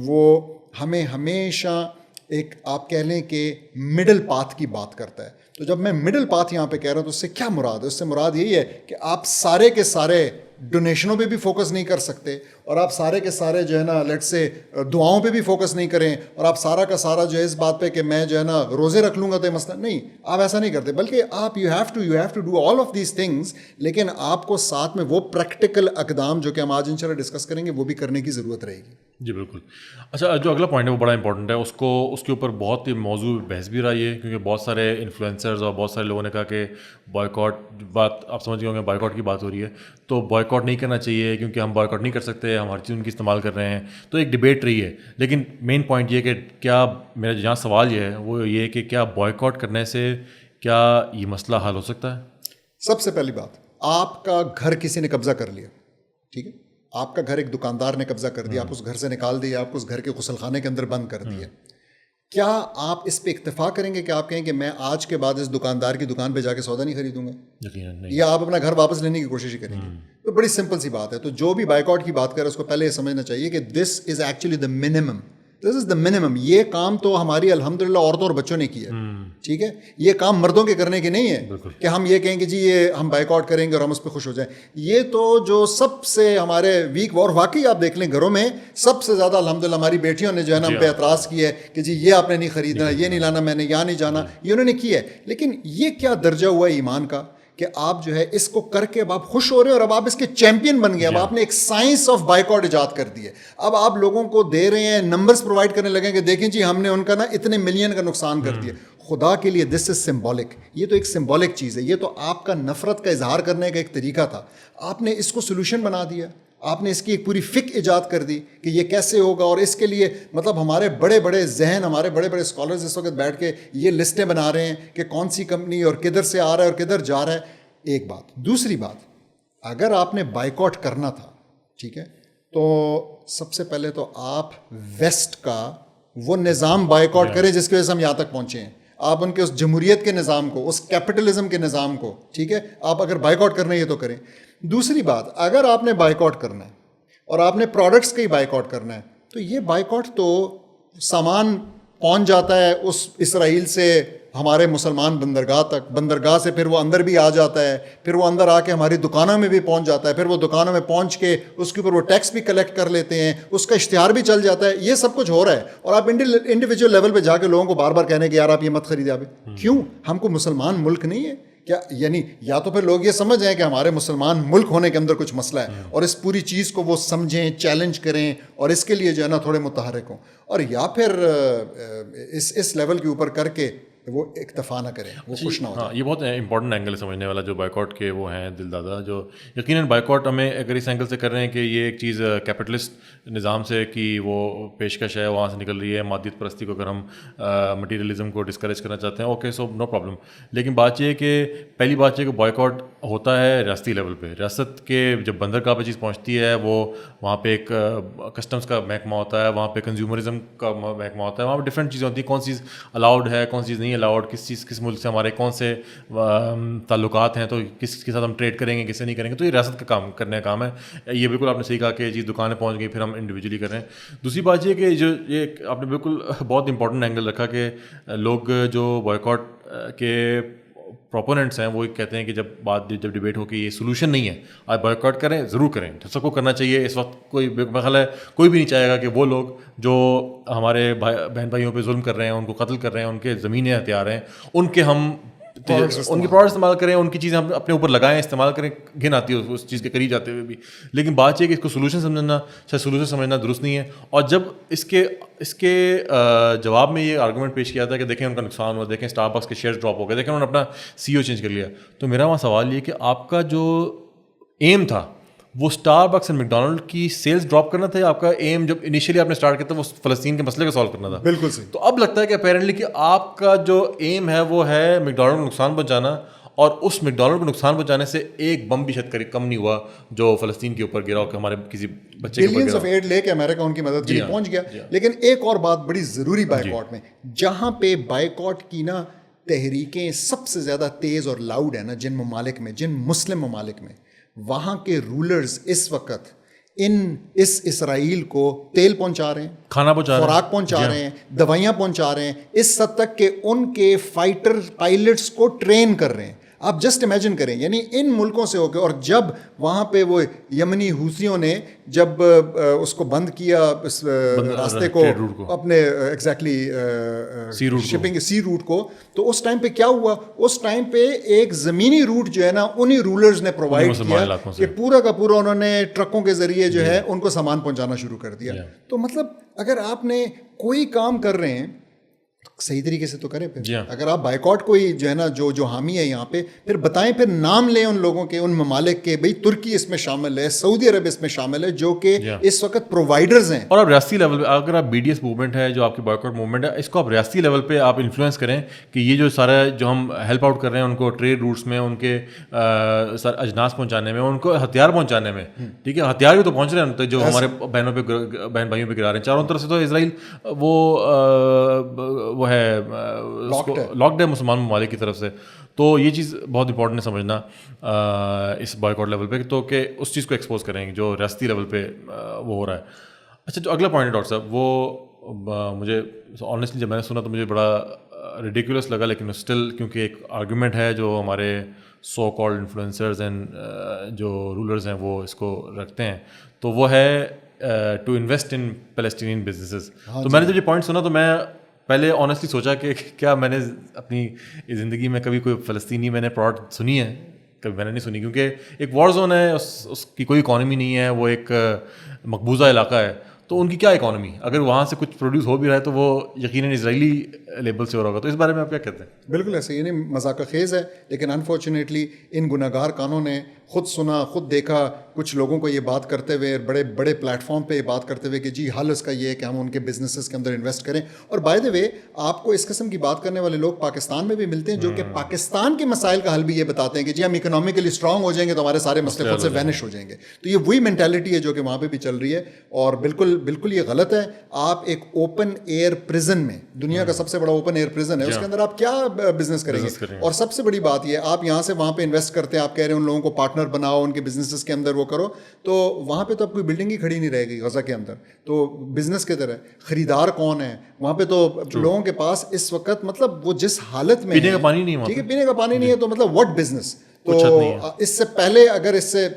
وہ ہمیں ہمیشہ ایک آپ کہہ لیں کہ مڈل پاتھ کی بات کرتا ہے. تو جب میں مڈل پاتھ یہاں پہ کہہ رہا ہوں تو اس سے کیا مراد ہے؟ اس سے مراد یہی ہے کہ آپ سارے کے سارے ڈونیشنوں پہ بھی فوکس نہیں کر سکتے, اور آپ سارے کے سارے جو ہے نا لیٹ سے دعاؤں پہ بھی فوکس نہیں کریں, اور آپ سارا کا سارا جو ہے اس بات پہ کہ میں جو ہے نا روزے رکھ لوں گا تو یہ مسئلہ نہیں, آپ ایسا نہیں کرتے. بلکہ آپ you have to do all of these things, لیکن آپ کو ساتھ میں وہ پریکٹیکل اقدام جو کہ ہم آج انشاءاللہ ڈسکس کریں گے وہ بھی کرنے کی ضرورت رہے گی. جی بالکل. اچھا, جو اگلا پوائنٹ ہے وہ بڑا امپورٹنٹ ہے, اس کے اوپر بہت ہی موضوع بحث بھی رہی ہے, کیونکہ بہت سارے انفلوئنسرز اور بہت سارے لوگوں نے کہا کہ بائیکاٹ بات آپ سمجھ گئے ہوں گے, بائیکاٹ کی بات ہو رہی ہے تو بائیکاٹ نہیں کرنا چاہیے کیونکہ ہم بائیکاٹ نہیں کر سکتے, ہم ہر چیز ان کی استعمال کر رہے ہیں. تو ایک ڈبیٹ رہی ہے, لیکن مین پوائنٹ یہ کہ کیا میرا جہاں سوال یہ ہے وہ یہ کہ کیا بائیکاٹ کرنے سے کیا یہ مسئلہ حل ہو سکتا ہے؟ سب سے پہلی بات, آپ کا گھر کسی نے قبضہ کر لیا, ٹھیک ہے, آپ کا گھر ایک دکاندار نے قبضہ کر دیا, آپ اس گھر سے نکال دیا, آپ اس گھر کے غسل خانے کے اندر بند کر دیا. کیا آپ اس پہ اکتفا کریں گے کہ آپ کہیں کہ میں آج کے بعد اس دکاندار کی دکان پہ جا کے سودا نہیں خریدوں گا, یا آپ اپنا گھر واپس لینے کی کوشش کریں گے؟ تو بڑی سمپل سی بات ہے. تو جو بھی بائیکاٹ کی بات کر رہا ہے اس کو پہلے یہ سمجھنا چاہیے کہ this is actually the minimum this is the minimum. یہ کام تو ہماری الحمدللہ عورتوں اور بچوں نے کیا ہے, ٹھیک ہے, یہ کام مردوں کے کرنے کے نہیں ہے کہ ہم یہ کہیں کہ جی یہ ہم بائیکاٹ کریں گے اور ہم اس پہ خوش ہو جائیں. یہ تو جو سب سے ہمارے ویک, اور واقعی آپ دیکھ لیں گھروں میں سب سے زیادہ الحمدللہ ہماری بیٹیوں نے جو ہے نا ہم پہ اعتراض کیا ہے کہ جی یہ آپ نے نہیں خریدنا, یہ نہیں لانا, میں نے یہاں نہیں جانا, یہ انہوں نے کیا ہے. لیکن یہ کیا درجہ ہوا ہے ایمان کا کہ آپ جو ہے اس کو کر کے اب آپ خوش ہو رہے ہیں اور اب آپ اس کے چیمپئن بن گئے. اب آپ نے ایک سائنس آف بائیکاٹ ایجاد کر دی ہے. اب آپ لوگوں کو دے رہے ہیں, نمبرز پرووائڈ کرنے لگے کہ دیکھیں جی ہم نے ان کا نا اتنے ملین کا نقصان کر دیا. خدا کے لیے دس از سمبولک. یہ تو ایک سمبولک چیز ہے. یہ تو آپ کا نفرت کا اظہار کرنے کا ایک طریقہ تھا, آپ نے اس کو سولوشن بنا دیا. آپ نے اس کی ایک پوری فک ایجاد کر دی کہ یہ کیسے ہوگا. اور اس کے لیے مطلب ہمارے بڑے بڑے ذہن, ہمارے بڑے بڑے اسکالرز اس وقت بیٹھ کے یہ لسٹیں بنا رہے ہیں کہ کون سی کمپنی اور کدھر سے آ رہا ہے اور کدھر جا رہا ہے. ایک بات. دوسری بات, اگر آپ نے بائیکاٹ کرنا تھا, ٹھیک ہے, تو سب سے پہلے تو آپ ویسٹ کا وہ نظام بائیکاٹ کریں جس کی وجہ سے ہم یہاں تک پہنچے ہیں. آپ ان کے اس جمہوریت کے نظام کو, اس کیپٹلزم کے نظام کو, ٹھیک ہے, آپ اگر بائیکاٹ کرنا ہے یہ تو کریں. دوسری بات, اگر آپ نے بائیکاٹ کرنا ہے اور آپ نے پروڈکٹس کا ہی بائیکاٹ کرنا ہے, تو یہ بائیکاٹ تو سامان پہنچ جاتا ہے اس اسرائیل سے ہمارے مسلمان بندرگاہ تک, بندرگاہ سے پھر وہ اندر بھی آ جاتا ہے, پھر وہ اندر آ کے ہماری دکانوں میں بھی پہنچ جاتا ہے, پھر وہ دکانوں میں پہنچ کے اس کے اوپر وہ ٹیکس بھی کلیکٹ کر لیتے ہیں, اس کا اشتہار بھی چل جاتا ہے. یہ سب کچھ ہو رہا ہے اور آپ انڈیویجول لیول پہ جا کے لوگوں کو بار بار کہنے کہ یار آپ یہ مت خریدیں. آپ کیوں؟ ہم کو مسلمان ملک نہیں ہے کیا؟ یعنی یا تو پھر لوگ یہ سمجھ جائیں کہ ہمارے مسلمان ملک ہونے کے اندر کچھ مسئلہ ہے اور اس پوری چیز کو وہ سمجھیں, چیلنج کریں اور اس کے لیے جو ہے نا تھوڑے متحرک ہوں, اور یا پھر اس لیول کے اوپر کر کے وہ اکتفا نہ کریں, وہ خوش نہ ہو. ہاں, یہ بہت امپورٹنٹ اینگل ہے سمجھنے والا جو بائیکاٹ کے وہ ہیں دل دادا, جو یقیناً بائیکاٹ ہمیں اگر اس اینگل سے کر رہے ہیں کہ یہ ایک چیز کیپٹلسٹ نظام سے کہ وہ پیشکش ہے وہاں سے نکل رہی ہے, مادیت پرستی کو اگر ہم مٹیریلزم کو ڈسکریج کرنا چاہتے ہیں, اوکے سو نو پرابلم. لیکن بات یہ ہے کہ پہلی بات یہ کہ بائیکاٹ ہوتا ہے ریاستی لیول پہ. ریاست کے جب بندرگاہ پہ چیز پہنچتی ہے وہ وہاں پہ ایک کسٹمس کا محکمہ ہوتا ہے, وہاں پہ کنزیومرزم کا محکمہ ہوتا ہے, وہاں پہ ڈفرینٹ چیزیں ہوتی ہیں, کون چیز الاؤڈ ہے, کون چیز نہیں الاؤڈ, کس ملک سے ہمارے کون سے تعلقات ہیں, تو کس کے ساتھ ہم ٹریڈ کریں گے, کس سے نہیں کریں گے. تو یہ ریاست کا کام کرنے کا کام ہے. یہ بالکل آپ نے صحیح کہا کہ جی دکانیں پہنچ گئی, پھر ہم انڈیویجولی کر رہے ہیں. دوسری بات یہ کہ جو یہ آپ نے بالکل بہت امپورٹنٹ اینگل رکھا کہ لوگ جو بائیکاٹ کے پروپوننٹس ہیں وہ کہتے ہیں کہ جب ڈیبیٹ ہو کہ یہ سولوشن نہیں ہے, آپ بائیکاٹ کریں, ضرور کریں, سب کو کرنا چاہیے. اس وقت کوئی خیال ہے کوئی بھی نہیں چاہے گا کہ وہ لوگ جو ہمارے بہن بھائیوں پہ ظلم کر رہے ہیں, ان کو قتل کر رہے ہیں, ان کے زمینیں ہتھیار ہیں, ان کے پروڈکٹ استعمال کریں, ان کی چیزیں ہم اپنے اوپر لگائیں, استعمال کریں. گھن آتی ہے اس چیز کے قریب جاتے ہوئے بھی. لیکن بات یہ کہ اس کو سولوشن سمجھنا, شاید سولوشن سمجھنا درست نہیں ہے. اور جب اس کے جواب میں یہ آرگومنٹ پیش کیا تھا کہ دیکھیں ان کا نقصان ہوا, دیکھیں اسٹار بکس کے شیئر ڈراپ ہو گئے, دیکھیں انہوں نے اپنا سی او چینج کر لیا, تو میرا وہاں سوال یہ کہ آپ کا جو ایم تھا وہ اسٹار بکس اینڈ میکڈونلڈ کی سیلز ڈراپ کرنا تھا, یا آپ کا ایم جب انیشیلی آپ نے اسٹارٹ کیا تھا وہ فلسطین کے مسئلے کو سالو کرنا تھا؟ بالکل صحیح. تو اب لگتا ہے کہ اپیرنٹلی کہ آپ کا جو ایم ہے وہ ہے میکڈونلڈ کو نقصان پہنچانا, اور اس میکڈونلڈ کو نقصان پہنچانے سے ایک بم بھی شاید کم نہیں ہوا جو فلسطین کے اوپر گرا ہو کہ ہمارے کسی بچے کے اوپر بلینز آف ایڈ لے کے امریکہ ان کی مدد کے لیے پہنچ گیا. لیکن ایک اور بات بڑی ضروری بائیکاٹ میں, جہاں پہ بائیکاٹ کی نا تحریکیں سب سے زیادہ تیز اور لاؤڈ ہیں نا جن ممالک میں, جن مسلم ممالک میں, وہاں کے رولرز اس وقت اس اسرائیل کو تیل پہنچا رہے ہیں, کھانا پہنچا رہے ہیں, خوراک پہنچا رہے ہیں, دوائیاں پہنچا رہے ہیں, اس حد تک کہ ان کے فائٹر پائلٹس کو ٹرین کر رہے ہیں. آپ جسٹ امیجن کریں, یعنی ان ملکوں سے ہو کے. اور جب وہاں پہ وہ یمنی حوثیوں نے جب اس کو بند کیا, اس راستے کو اپنے ایگزیکٹلی شپنگ سی روٹ کو, تو اس ٹائم پہ کیا ہوا, اس ٹائم پہ ایک زمینی روٹ جو ہے نا انہی رولرز نے پرووائڈ کیا کہ پورا کا پورا انہوں نے ٹرکوں کے ذریعے جو ہے ان کو سامان پہنچانا شروع کر دیا. تو مطلب اگر آپ نے کوئی کام کر رہے ہیں صحیح طریقے سے تو کریں. پھر اگر آپ بائیکاٹ کوئی جو ہے نا جو حامی ہے یہاں پہ, پھر بتائیں, پھر نام لیں ان لوگوں کے, ان ممالک کے. بھئی ترکی اس میں شامل ہے, سعودی عرب اس میں شامل ہے, جو کہ اس وقت پرووائڈرز ہیں. اور آپ ریاستی لیول پہ اگر آپ بی ڈی ایس موومنٹ ہے جو آپ کی بائیکاٹ موومنٹ ہے, اس کو آپ ریاستی لیول پہ آپ انفلوئنس کریں کہ یہ جو سارا جو ہم ہیلپ آؤٹ کر رہے ہیں ان کو ٹریڈ روٹس میں, ان کے اجناس پہنچانے میں, ان کو ہتھیار پہنچانے میں, ٹھیک ہے, ہتھیار بھی تو پہنچ رہے ہیں جو ہمارے بہن بھائیوں پہ گرا رہے ہیں چاروں طرف سے. تو اسرائیل وہ ہے لاکڈ ہے مسلمان ممالک کی طرف سے. تو یہ چیز بہت امپورٹنٹ ہے سمجھنا اس بائیکاٹ لیول پہ, تو کہ اس چیز کو ایکسپوز کریں جو ریاستی لیول پہ وہ ہو رہا ہے. اچھا, جو اگلا پوائنٹ ہے ڈاکٹر صاحب, وہ مجھے آنیسٹلی جب میں نے سنا تو مجھے بڑا ریڈیکولس لگا, لیکن اسٹل کیونکہ ایک آرگومنٹ ہے جو ہمارے سو کالڈ انفلوئنسرز اینڈ جو رولرز ہیں وہ اس کو رکھتے ہیں, تو وہ ہے to invest in Palestinian businesses. تو میں نے جب یہ پوائنٹ سنا تو میں پہلے آنیسٹلی سوچا کہ کیا میں نے اپنی زندگی میں کبھی کوئی فلسطینی میں نے پروڈکٹ سنی ہے, کبھی میں نے نہیں سنی, کیونکہ ایک وار زون ہے, اس کی کوئی اکانومی نہیں ہے, وہ ایک مقبوضہ علاقہ ہے, تو ان کی کیا اکانومی, اگر وہاں سے کچھ پروڈیوس ہو بھی رہا ہے تو وہ یقیناً اسرائیلی لیبل سے ہو رہا ہوگا. تو اس بارے میں آپ کیا کہتے ہیں؟ بالکل ایسے, یعنی مذاق خیز ہے, لیکن انفارچونیٹلی ان گناہ گار کانوں نے خود سنا, خود دیکھا, کچھ لوگوں کو یہ بات کرتے ہوئے, بڑے بڑے پلیٹ فارم پہ یہ بات کرتے ہوئے کہ جی حل اس کا یہ ہے کہ ہم ان کے بزنسز کے اندر انویسٹ کریں. اور بائی دا وے آپ کو اس قسم کی بات کرنے والے لوگ پاکستان میں بھی ملتے ہیں جو کہ پاکستان کے مسائل کا حل بھی یہ بتاتے ہیں کہ جی ہم اکنامکلی اسٹرانگ ہو جائیں گے تو ہمارے سارے مسئلے خود سے وینش ہو جائیں گے. تو یہ وہی مینٹیلٹی ہے جو کہ وہاں پہ بھی چل رہی ہے, اور بالکل بالکل یہ غلط ہے. آپ ایک اوپن ایئر پرزن میں, دنیا کا سب سے بڑا اوپن ایئر پرزن ہے, اس کے اندر آپ کیا بزنس کریں گے؟ اور سب سے بڑی بات یہ, آپ یہاں سے وہاں پہ انویسٹ کرتے ہیں, آپ کہہ رہے ہیں ان لوگوں کو پارٹنر بناؤ, ان کے بزنسز کے اندر وہ کرو, تو وہاں پہ تو اب کوئی بلڈنگ ہی کھڑی نہیں رہے گی غزہ کے اندر. تو بزنس کی طرح خریدار کون ہے وہاں پہ؟ تو لوگوں کے پاس اس وقت مطلب وہ جس حالت میں پینے کا پانی نہیں, ٹھیک ہے, پینے کا پانی نہیں ہے, تو مطلب واٹ بزنس. تو اس سے پہلے, اگر اس سے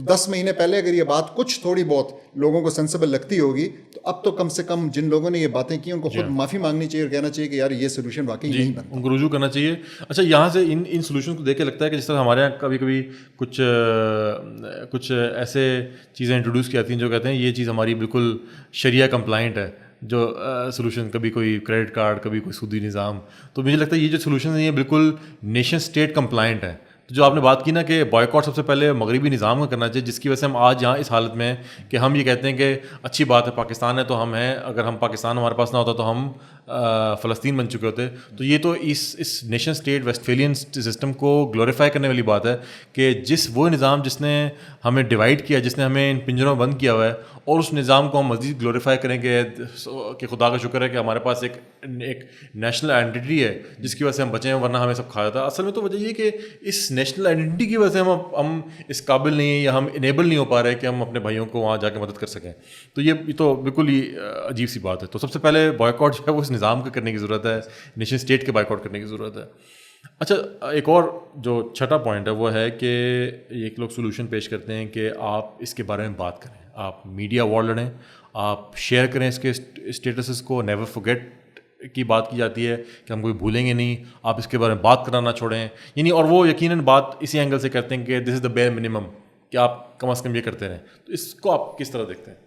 10 مہینے پہلے اگر یہ بات کچھ تھوڑی بہت لوگوں کو سینسیبل لگتی ہوگی, تو اب تو کم سے کم جن لوگوں نے یہ باتیں کی ان کو خود معافی مانگنی چاہیے اور کہنا چاہیے کہ یار یہ سولوشن واقعی نہیں بنتا, ان کو رجوع کرنا چاہیے. اچھا, یہاں سے ان سولوشن کو دیکھ کے لگتا ہے کہ جس طرح ہمارے یہاں کبھی کبھی کچھ ایسے چیزیں انٹروڈیوس کی جاتی ہیں جو کہتے ہیں یہ چیز ہماری بالکل شریعہ کمپلائنٹ ہے, جو سولوشن, کبھی کوئی کریڈٹ کارڈ, کبھی کوئی سودی نظام. تو مجھے لگتا ہے یہ جو سولوشن ہیں یہ بالکل نیشن اسٹیٹ کمپلائنٹ ہے. جو آپ نے بات کی نا کہ بائیکاٹ سب سے پہلے مغربی نظام کا کرنا چاہیے, جس کی وجہ سے ہم آج یہاں اس حالت میں کہ ہم یہ کہتے ہیں کہ اچھی بات ہے پاکستان ہے تو ہم ہیں, اگر ہم پاکستان ہمارے پاس نہ ہوتا تو ہم فلسطین بن چکے ہوتے. تو یہ تو اس نیشن اسٹیٹ ویسٹفیلین سسٹم کو گلوریفائی کرنے والی بات ہے کہ وہ نظام جس نے ہمیں ڈیوائڈ کیا, جس نے ہمیں ان پنجروں میں بند کیا ہوا ہے, اور اس نظام کو ہم مزید گلوریفائی کریں کہ خدا کا شکر ہے کہ ہمارے پاس ایک نیشنل آئیڈینٹی ہے جس کی وجہ سے ہم بچے ہیں, ورنہ ہمیں سب کھا جاتا. اصل میں تو وجہ یہ کہ اس نیشنل آئیڈینٹی کی وجہ سے ہم اس قابل نہیں ہیں یا ہم انیبل نہیں ہو پا رہے کہ ہم اپنے بھائیوں کو وہاں جا کے مدد کر سکیں. تو یہ تو بالکل ہی عجیب سی بات ہے. تو سب سے پہلے بائیکاٹ جو ہے وہ اس نظام کا کرنے کی ضرورت ہے, نیشن اسٹیٹ کے بائیکاٹ کرنے کی ضرورت ہے. اچھا, ایک اور جو چھٹا پوائنٹ ہے وہ ہے کہ ایک لوگ سولوشن پیش کرتے ہیں کہ آپ اس کے بارے میں بات کریں, آپ میڈیا وار لڑیں, آپ شیئر کریں اس کے اسٹیٹسز کو, نیور فورگیٹ کی بات کی جاتی ہے کہ ہم کوئی بھولیں گے نہیں, آپ اس کے بارے میں بات کرنا نہ چھوڑیں. یعنی اور وہ یقیناً بات اسی اینگل سے کرتے ہیں کہ this is the bare minimum, کہ آپ کم از کم یہ کرتے رہیں. تو اس کو آپ کس طرح دیکھتے ہیں؟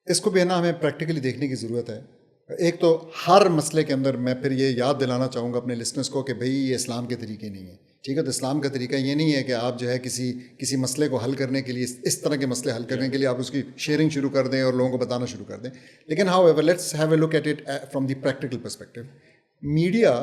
اس کو بھی ہے نا ہمیں پریکٹیکلی دیکھنے کی ضرورت ہے. ایک تو ہر مسئلے کے اندر میں پھر یہ یاد دلانا چاہوں گا اپنے لسنرس کو کہ بھئی یہ اسلام کے طریقے نہیں ہیں, ٹھیک ہے. تو اسلام کا طریقہ یہ نہیں ہے کہ آپ جو ہے کسی مسئلے کو حل کرنے کے لیے, اس طرح کے مسئلے حل کرنے کے لیے آپ اس کی شیئرنگ شروع کر دیں اور لوگوں کو بتانا شروع کر دیں. لیکن however let's have a look at it from the practical perspective. Media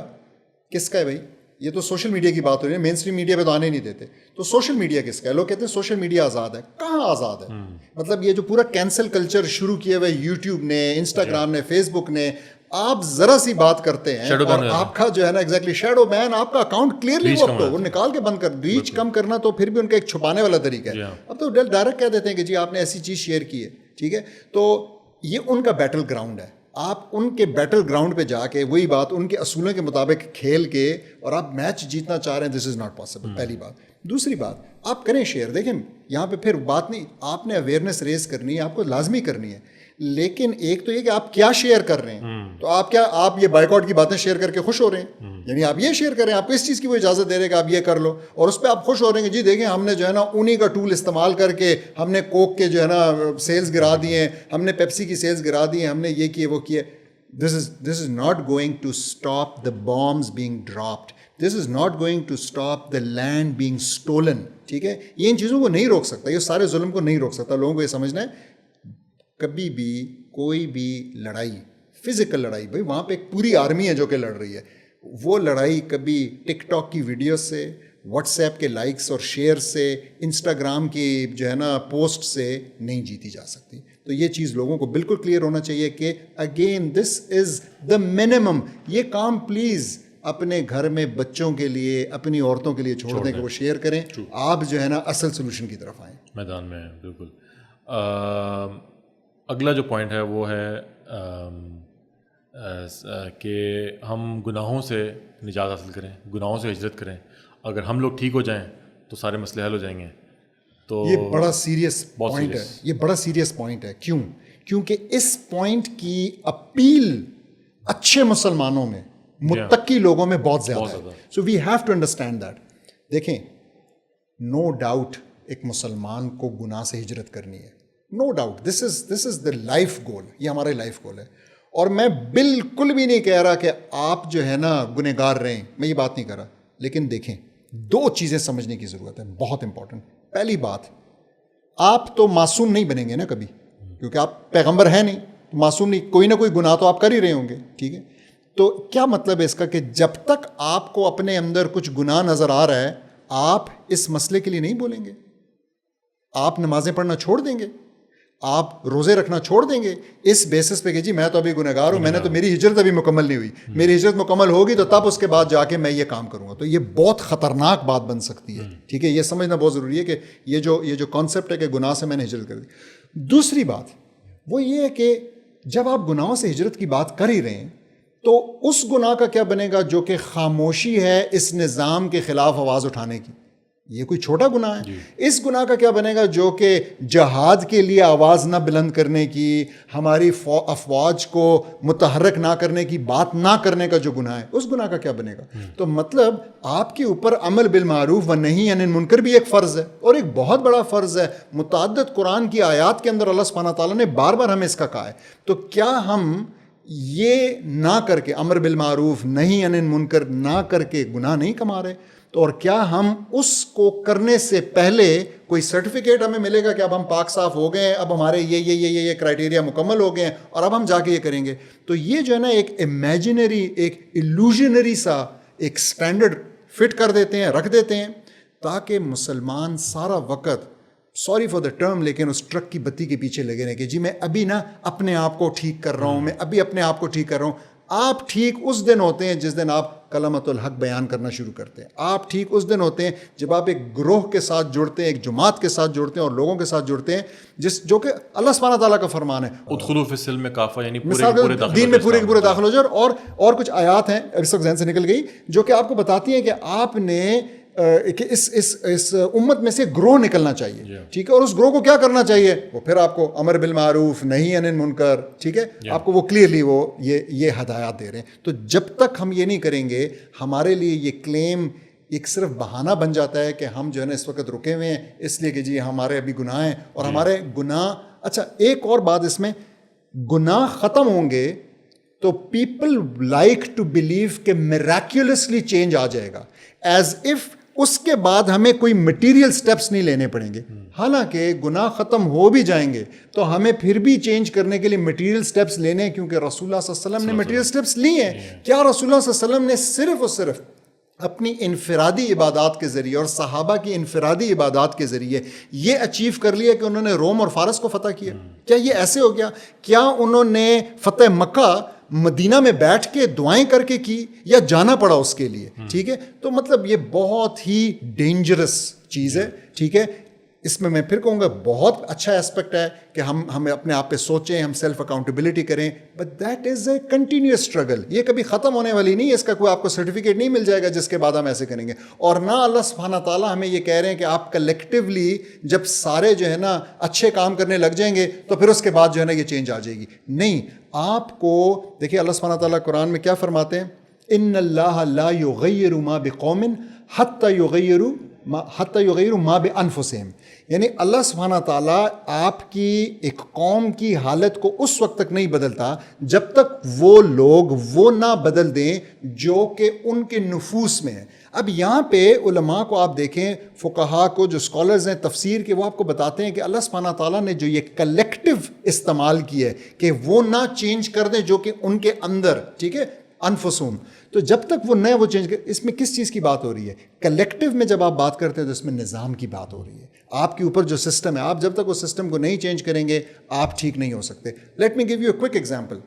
کس کا ہے بھائی؟ یہ تو سوشل میڈیا کی بات ہو رہی ہے, مین اسٹریم میڈیا پہ تو آنے نہیں دیتے. تو سوشل میڈیا کس کا ہے؟ لوگ کہتے ہیں سوشل میڈیا آزاد ہے. کہاں آزاد ہے؟ مطلب یہ جو پورا کینسل کلچر شروع کیا ہوا ہے یوٹیوب نے, انسٹاگرام نے, فیس بک نے, آپ ذرا سی بات کرتے ہیں اور آپ کا جو ہے نا ایگزیکٹلی شیڈو بین, آپ کا اکاؤنٹ کلیئرلی وہ نکال کے بند کر, ریچ کم کرنا تو پھر بھی ان کا ایک چھپانے والا طریقہ ہے. اب تو ڈائریکٹ کہہ دیتے ہیں کہ جی آپ نے ایسی چیز شیئر کی ہے, ٹھیک ہے. تو یہ ان کا بیٹل گراؤنڈ ہے. آپ ان کے بیٹل گراؤنڈ پہ جا کے وہی بات ان کے اصولوں کے مطابق کھیل کے اور آپ میچ جیتنا چاہ رہے ہیں, دس از ناٹ پاسبل, پہلی بات. دوسری بات, آپ کریں شیئر, دیکھیں یہاں پہ پھر بات نہیں, آپ نے اویئرنیس ریز کرنی ہے, آپ کو لازمی کرنی ہے. لیکن ایک تو یہ کہ آپ کیا شیئر کر رہے ہیں. تو آپ یہ بائیکاٹ کی باتیں شیئر کر کے خوش ہو رہے ہیں, یعنی آپ یہ شیئر کریں, آپ کو اس چیز کی وہ اجازت دے رہے ہیں کہ آپ یہ کر لو, اور اس پہ آپ خوش ہو رہے ہیں کہ جی دیکھیں ہم نے جو ہے نا انہی کا ٹول استعمال کر کے ہم نے کوک کے جو ہے نا سیلز گرا دیے ہیں, ہم نے پیپسی کی سیلز گرا دی ہیں, ہم نے یہ کیے وہ کیے. This is not going to stop the bombs being dropped. This is not going to stop the land being stolen. ٹھیک ہے, یہ ان چیزوں کو نہیں روک سکتا, یہ سارے ظلم کو نہیں روک سکتا. لوگوں کو یہ سمجھنا ہے کبھی بھی کوئی بھی لڑائی, فزیکل لڑائی, بھائی وہاں پہ ایک پوری آرمی ہے جو کہ لڑ رہی ہے, وہ لڑائی کبھی ٹک ٹاک کی ویڈیو سے, واٹس ایپ کے لائکس اور شیئر سے, انسٹاگرام کی جو ہے نا پوسٹ سے نہیں جیتی جا سکتی. تو یہ چیز لوگوں کو بالکل کلیئر ہونا چاہیے کہ again this is the minimum. یہ کام پلیز اپنے گھر میں بچوں کے لیے, اپنی عورتوں کے لیے چھوڑ دیں کہ وہ شیئر کریں. آپ جو ہے نا اصل سولوشن کی طرف آئیں میدان میں. بالکل. اگلا جو پوائنٹ ہے وہ ہے کہ ہم گناہوں سے نجات حاصل کریں, گناہوں سے ہجرت کریں. اگر ہم لوگ ٹھیک ہو جائیں تو سارے مسئلے حل ہو جائیں گے. تو یہ بڑا سیریس پوائنٹ ہے, یہ بڑا سیریس پوائنٹ ہے. کیونکہ اس پوائنٹ کی اپیل اچھے مسلمانوں میں, متقی لوگوں میں بہت زیادہ ہے. So we have to understand that. دیکھیں, نو ڈاؤٹ ایک مسلمان کو گناہ سے ہجرت کرنی ہے, no doubt. This is the life goal, یہ ہمارا لائف گول ہے. اور میں بالکل بھی نہیں کہہ رہا کہ آپ جو ہے نا گنہگار رہیں, میں یہ بات نہیں کر رہا. لیکن دیکھیں, دو چیزیں سمجھنے کی ضرورت ہے, بہت امپورٹنٹ. پہلی بات, آپ تو معصوم نہیں بنیں گے نا کبھی, کیونکہ آپ پیغمبر ہیں نہیں, معصوم نہیں, کوئی نہ کوئی گناہ تو آپ کر ہی رہے ہوں گے, ٹھیک ہے. تو کیا مطلب ہے اس کا کہ جب تک آپ کو اپنے اندر کچھ گناہ نظر آ رہا ہے, آپ اس مسئلے کے لیے نہیں بولیں گے, آپ نمازیں پڑھنا چھوڑ دیں گے, آپ روزے رکھنا چھوڑ دیں گے اس بیسس پہ کہ جی میں تو ابھی گنہگار ہوں, میں نے تو, میری ہجرت ابھی مکمل نہیں ہوئی, میری ہجرت مکمل ہوگی تو تب اس کے بعد جا کے میں یہ کام کروں گا. تو یہ بہت خطرناک بات بن سکتی ہے, ٹھیک ہے. یہ سمجھنا بہت ضروری ہے کہ یہ جو کانسیپٹ ہے کہ گناہ سے میں نے ہجرت کر دی. دوسری بات وہ یہ ہے کہ جب آپ گناہوں سے ہجرت کی بات کر ہی رہے ہیں تو اس گناہ کا کیا بنے گا جو کہ خاموشی ہے اس نظام کے خلاف آواز اٹھانے کی, یہ کوئی چھوٹا گناہ ہے. اس گناہ کا کیا بنے گا جو کہ جہاد کے لیے آواز نہ بلند کرنے کی, ہماری افواج کو متحرک نہ کرنے کی بات نہ کرنے کا جو گناہ ہے, اس گناہ کا کیا بنے گا. تو مطلب آپ کے اوپر عمل بالمعروف و نہی عن المنکر بھی ایک فرض ہے, اور ایک بہت بڑا فرض ہے. متعدد قرآن کی آیات کے اندر اللہ سبحانہ تعالیٰ نے بار بار ہمیں اس کا کہا ہے. تو کیا ہم یہ نہ کر کے, امر بالمعروف نہی عن المنکر نہ کر کے گناہ نہیں کما رہے؟ تو اور کیا ہم اس کو کرنے سے پہلے کوئی سرٹیفکیٹ ہمیں ملے گا کہ اب ہم پاک صاف ہو گئے ہیں, اب ہمارے یہ کرائٹیریا مکمل ہو گئے ہیں اور اب ہم جا کے یہ کریں گے؟ تو یہ جو ہے نا ایک امیجنری, ایک ایلوژنری سا ایک سٹینڈرڈ فٹ کر دیتے ہیں, رکھ دیتے ہیں, تاکہ مسلمان سارا وقت, سوری فار دا ٹرم, لیکن اس ٹرک کی بتی کے پیچھے لگے رہے کہ جی میں ابھی نا اپنے آپ کو ٹھیک کر رہا ہوں, میں ابھی اپنے آپ کو ٹھیک کر رہا ہوں. آپ ٹھیک اس دن ہوتے ہیں جس دن آپ کلمۃ الحق بیان کرنا شروع کرتے ہیں. آپ ٹھیک اس دن ہوتے ہیں جب آپ ایک گروہ کے ساتھ جڑتے ہیں, ایک جماعت کے ساتھ جڑتے ہیں اور لوگوں کے ساتھ جڑتے ہیں جو کہ اللہ سبحانہ تعالیٰ کا فرمان ہے, ادخلوا فی السلم کافہ, یعنی دین میں پورے کے پورے داخل ہو جائے. اور کچھ آیات ہیں اس وقت ذہن سے نکل گئی جو کہ آپ کو بتاتی ہیں کہ آپ نے کہ اس امت میں سے گروہ نکلنا چاہیے, ٹھیک ہے. اور اس گروہ کو کیا کرنا چاہیے, وہ پھر آپ کو امر بالمعروف نہی عن المنکر, ٹھیک ہے, آپ کو وہ کلیئرلی وہ یہ ہدایات دے رہے ہیں. تو جب تک ہم یہ نہیں کریں گے, ہمارے لیے یہ کلیم ایک صرف بہانہ بن جاتا ہے کہ ہم جو ہے نا اس وقت رکے ہوئے ہیں اس لیے کہ جی ہمارے ابھی گناہ ہیں اور ہمارے گناہ. اچھا ایک اور بات اس میں, گناہ ختم ہوں گے تو پیپل لائک ٹو بلیو کہ میراکیولسلی چینج آ جائے گا, ایز اف اس کے بعد ہمیں کوئی مٹیریل سٹیپس نہیں لینے پڑیں گے. حالانکہ گناہ ختم ہو بھی جائیں گے تو ہمیں پھر بھی چینج کرنے کے لیے مٹیریل سٹیپس لینے ہیں, کیونکہ رسول اللہ صلی اللہ علیہ وسلم نے مٹیریل سٹیپس لی ہیں. کیا رسول اللہ صلی اللہ علیہ وسلم نے صرف اور صرف اپنی انفرادی عبادات کے ذریعے اور صحابہ کی انفرادی عبادات کے ذریعے یہ اچیو کر لیا کہ انہوں نے روم اور فارس کو فتح کیا؟ کیا یہ ایسے ہو گیا؟ کیا انہوں نے فتح مکہ مدینہ میں بیٹھ کے دعائیں کر کے کی, یا جانا پڑا اس کے لیے؟ ٹھیک ہے. تو مطلب یہ بہت ہی ڈینجرس چیز ہے, ٹھیک ہے. اس میں پھر کہوں گا بہت اچھا ایسپیکٹ ہے کہ ہم اپنے آپ پہ سوچیں, ہم سیلف اکاؤنٹیبلٹی کریں, but that is a continuous struggle. یہ کبھی ختم ہونے والی نہیں ہے, اس کا کوئی آپ کو سرٹیفکیٹ نہیں مل جائے گا جس کے بعد ہم ایسے کریں گے. اور نہ اللہ سبحانہ تعالیٰ ہمیں یہ کہہ رہے ہیں کہ آپ کلیکٹیولی جب سارے جو ہے نا اچھے کام کرنے لگ جائیں گے تو پھر اس کے بعد جو ہے نا یہ چینج آ جائے گی. نہیں, آپ کو دیکھیے اللہ سبحانہ تعالیٰ قرآن میں کیا فرماتے ہیں, ان اللہ لا یغیر ما بقوم حتی یغیروا ما بانفسہم. یعنی اللہ سبحانہ تعالیٰ آپ کی ایک قوم کی حالت کو اس وقت تک نہیں بدلتا جب تک وہ لوگ وہ نہ بدل دیں جو کہ ان کے نفوس میں ہے. اب یہاں پہ علماء کو آپ دیکھیں, فقہاء کو, جو اسکالرز ہیں تفسیر کے, وہ آپ کو بتاتے ہیں کہ اللہ سبحانہ تعالیٰ نے جو یہ کلیکٹیو استعمال کی ہے کہ وہ نہ چینج کر دیں جو کہ ان کے اندر, ٹھیک ہے, انفسوم. تو جب تک وہ نئے وہ چینج کر, اس میں کس چیز کی بات ہو رہی ہے؟ کلیکٹیو میں جب آپ بات کرتے ہیں تو اس میں نظام کی بات ہو رہی ہے. آپ کے اوپر جو سسٹم ہے, آپ جب تک اس سسٹم کو نہیں چینج کریں گے آپ ٹھیک نہیں ہو سکتے. Let me give you a quick example.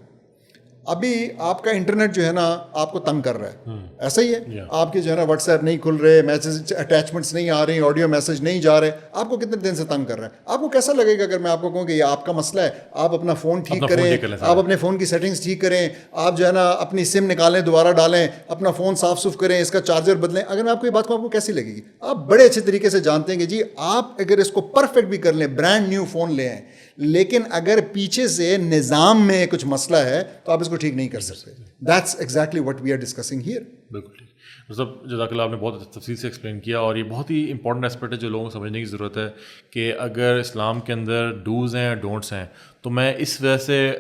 ابھی آپ کا انٹرنیٹ جو ہے نا آپ کو تنگ کر رہا ہے, ایسا ہی ہے, آپ کے جو ہے نا واٹس ایپ نہیں کھل رہے, میسج اٹیچمنٹس نہیں آ رہی, آڈیو میسج نہیں جا رہے, آپ کو کتنے دن سے تنگ کر رہا ہے. آپ کو کیسا لگے گا اگر میں آپ کو کہوں کہ یہ آپ کا مسئلہ ہے, آپ اپنا فون ٹھیک کریں, آپ اپنے فون کی سیٹنگس ٹھیک کریں, آپ جو ہے نا اپنی سم نکالیں, دوبارہ ڈالیں, اپنا فون صاف صف کریں, اس کا چارجر بدلیں. اگر میں آپ کو یہ بات کہوں آپ کو کیسی لگے گی؟ آپ بڑے اچھے طریقے سے جانتے ہیں کہ جی آپ اگر اس کو پرفیکٹ بھی کر لیں, برانڈ نیو فون لے آئیں, لیکن اگر پیچھے سے نظام میں کچھ مسئلہ ہے تو آپ اس کو ٹھیک نہیں کر سکتے. That's exactly what we are discussing here. بالکل ٹھیک. مطلب جزاک اللہ, آپ نے بہت تفصیل سے ایکسپلین کیا, اور یہ بہت ہی امپورٹنٹ اسپیکٹ ہے جو لوگوں کو سمجھنے کی ضرورت ہے کہ اگر اسلام کے اندر ڈوز ہیں ڈونٹس ہیں, تو میں اس وجہ سے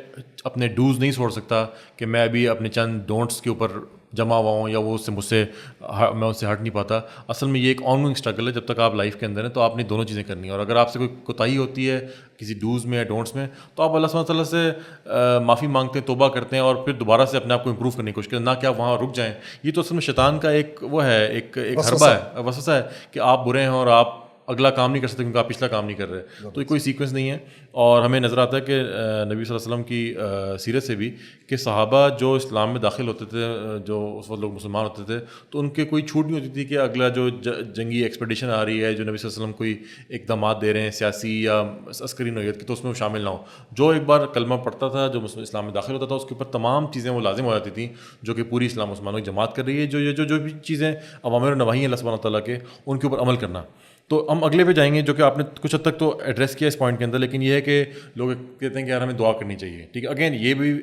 اپنے ڈوز نہیں چھوڑ سکتا کہ میں ابھی اپنے چند ڈونٹس کے اوپر جمع ہوا ہوں یا وہ اس سے میں اس سے ہٹ نہیں پاتا. اصل میں یہ ایک آن گوئنگ اسٹرگل ہے. جب تک آپ لائف کے اندر ہیں تو آپ نے دونوں چیزیں کرنی ہیں, اور اگر آپ سے کوئی کوتاہی ہوتی ہے کسی ڈوز میں یا ڈونٹس میں تو آپ اللہ سبحانہ تعالیٰ سے معافی مانگتے ہیں, توبہ کرتے ہیں, اور پھر دوبارہ سے اپنے آپ کو امپروو کرنے کی کوشش کریں, نہ کہ آپ وہاں رک جائیں. یہ تو اصل میں شیطان کا ایک وہ ہے, ایک حربہ ہے, وسوسہ ہے کہ آپ برے ہیں اور آپ اگلا کام نہیں کر سکتے کیونکہ آپ پچھلا کام نہیں کر رہے. تو کوئی سیکوینس نہیں ہے. اور ہمیں نظر آتا ہے کہ نبی صلی اللہ علیہ وسلم کی سیرت سے بھی کہ صحابہ جو اسلام میں داخل ہوتے تھے, جو اس وقت لوگ مسلمان ہوتے تھے, تو ان کے کوئی چھوٹ نہیں ہوتی تھی کہ اگلا جو جنگی ایکسپیڈیشن آ رہی ہے, جو نبی صلی اللہ علیہ وسلم کوئی اقدامات دے رہے ہیں سیاسی یا عسکری نوعیت کی, تو اس میں وہ شامل نہ ہو. جو ایک بار کلمہ پڑھتا تھا, جو اسلام میں داخل ہوتا تھا, اس کے اوپر تمام چیزیں وہ لازم ہو جاتی تھیں جو کہ پوری اسلام مسلمانوں کی جماعت کر رہی ہے. جو بھی چیزیں اوامر و نواہی ہیں اللہ سبحانہ تعالیٰ کے, ان کے اوپر عمل کرنا. تو ہم اگلے پہ جائیں گے جو کہ آپ نے کچھ حد تک تو ایڈریس کیا اس پوائنٹ کے اندر, لیکن یہ ہے کہ لوگ کہتے ہیں کہ یار ہمیں دعا کرنی چاہیے. ٹھیک ہے, اگین یہ بھی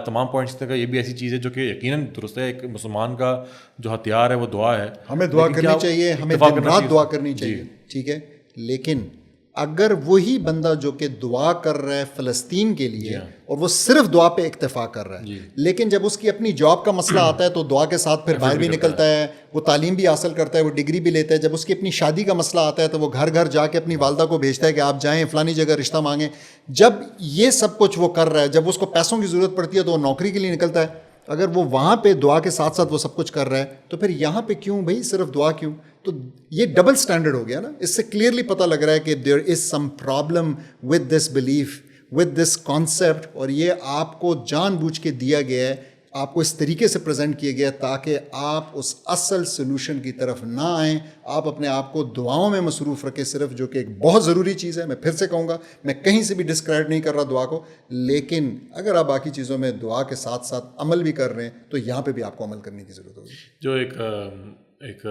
تمام پوائنٹس کا یہ بھی ایسی چیز ہے جو کہ یقیناً درست ہے. ایک مسلمان کا جو ہتھیار ہے وہ دعا ہے, ہمیں دعا کرنی چاہیے, ہمیں دن رات دعا کرنی چاہیے. ٹھیک ہے, لیکن اگر وہی بندہ جو کہ دعا کر رہا ہے فلسطین کے لیے اور وہ صرف دعا پہ اکتفا کر رہا ہے, لیکن جب اس کی اپنی جاب کا مسئلہ آتا ہے تو دعا کے ساتھ پھر باہر بھی نکلتا ہے, وہ تعلیم بھی حاصل کرتا ہے, وہ ڈگری بھی لیتا ہے. جب اس کی اپنی شادی کا مسئلہ آتا ہے تو وہ گھر گھر جا کے اپنی والدہ کو بھیجتا ہے کہ آپ جائیں فلانی جگہ رشتہ مانگیں. جب یہ سب کچھ وہ کر رہا ہے, جب اس کو پیسوں کی ضرورت پڑتی ہے تو وہ نوکری کے لیے نکلتا ہے. اگر وہ وہاں پہ دعا کے ساتھ ساتھ وہ سب کچھ کر رہا ہے تو پھر یہاں پہ کیوں بھائی صرف دعا کیوں؟ تو یہ ڈبل سٹینڈرڈ ہو گیا نا. اس سے کلیئرلی پتہ لگ رہا ہے کہ there is some problem with this belief, with this concept, اور یہ آپ کو جان بوجھ کے دیا گیا ہے, آپ کو اس طریقے سے پریزنٹ کیا گیا تاکہ آپ اس اصل سلوشن کی طرف نہ آئیں. آپ اپنے آپ کو دعاؤں میں مصروف رکھیں صرف, جو کہ ایک بہت ضروری چیز ہے. میں پھر سے کہوں گا, میں کہیں سے بھی ڈسکریڈٹ نہیں کر رہا دعا کو, لیکن اگر آپ باقی چیزوں میں دعا کے ساتھ ساتھ عمل بھی کر رہے ہیں تو یہاں پہ بھی آپ کو عمل کرنے کی ضرورت ہوگی. جو ایک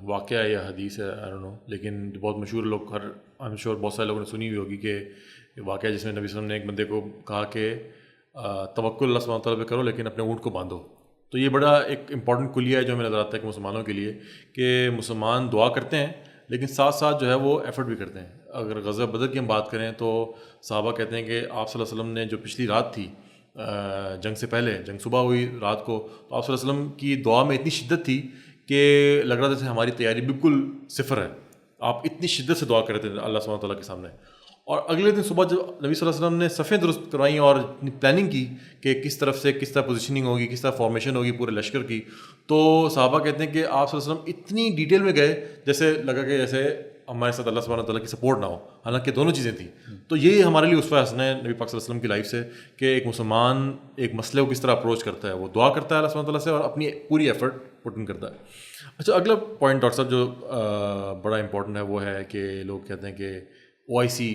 واقعہ یا حدیث ہے, آئی ڈونٹ نو, لیکن بہت مشہور, لوگ آئی ایم شیور بہت سارے لوگوں نے سنی ہوئی ہوگی, کہ واقعہ جس میں نبی صلی اللہ علیہ وسلم نے ایک بندے کو کہا کہ توکل اللہ سبحانہ تعالیٰ پہ کرو لیکن اپنے اونٹ کو باندھو. تو یہ بڑا ایک امپورٹنٹ کلیہ ہے جو ہمیں نظر آتا ہے کہ مسلمانوں کے لیے, کہ مسلمان دعا کرتے ہیں لیکن ساتھ ساتھ جو ہے وہ ایفرٹ بھی کرتے ہیں. اگر غزوہ بدر کی ہم بات کریں تو صحابہ کہتے ہیں کہ آپ صلی اللہ علیہ وسلم نے جو پچھلی رات تھی جنگ سے پہلے, جنگ صبح ہوئی رات کو, تو آپ صلی اللہ علیہ وسلم کی دعا میں اتنی شدت تھی کہ لگ رہا تھا جیسے ہماری تیاری بالکل صفر ہے. آپ اتنی شدت سے دعا کر رہے تھے اللہ سبحانہ تعالیٰ کے سامنے. اور اگلے دن صبح جب نبی صلی اللہ علیہ وسلم نے صفیں درست کروائیں اور پلاننگ کی کہ کس طرف سے کس طرح پوزیشننگ ہوگی, کس طرح فارمیشن ہوگی پورے لشکر کی, تو صحابہ کہتے ہیں کہ آپ صلی اللہ علیہ وسلم اتنی ڈیٹیل میں گئے جیسے لگا کہ جیسے ہمارے ساتھ اللہ سبحانہ تعالیٰ کی سپورٹ نہ ہو, حالانکہ دونوں چیزیں تھیں. تو یہ ہمارے لیے اسوہ حسنہ ہے نبی پاک صلی اللہ علیہ وسلم کی لائف سے, کہ ایک مسلمان ایک مسئلے کو کس طرح اپروچ کرتا ہے. وہ دعا کرتا ہے اللہ سبحانہ تعالیٰ سے اور اپنی پوری ایفرٹ پٹ ان کرتا ہے. اچھا, اگلا پوائنٹ ڈاکٹر صاحب جو بڑا امپورٹنٹ ہے وہ ہے کہ لوگ کہتے ہیں کہ OIC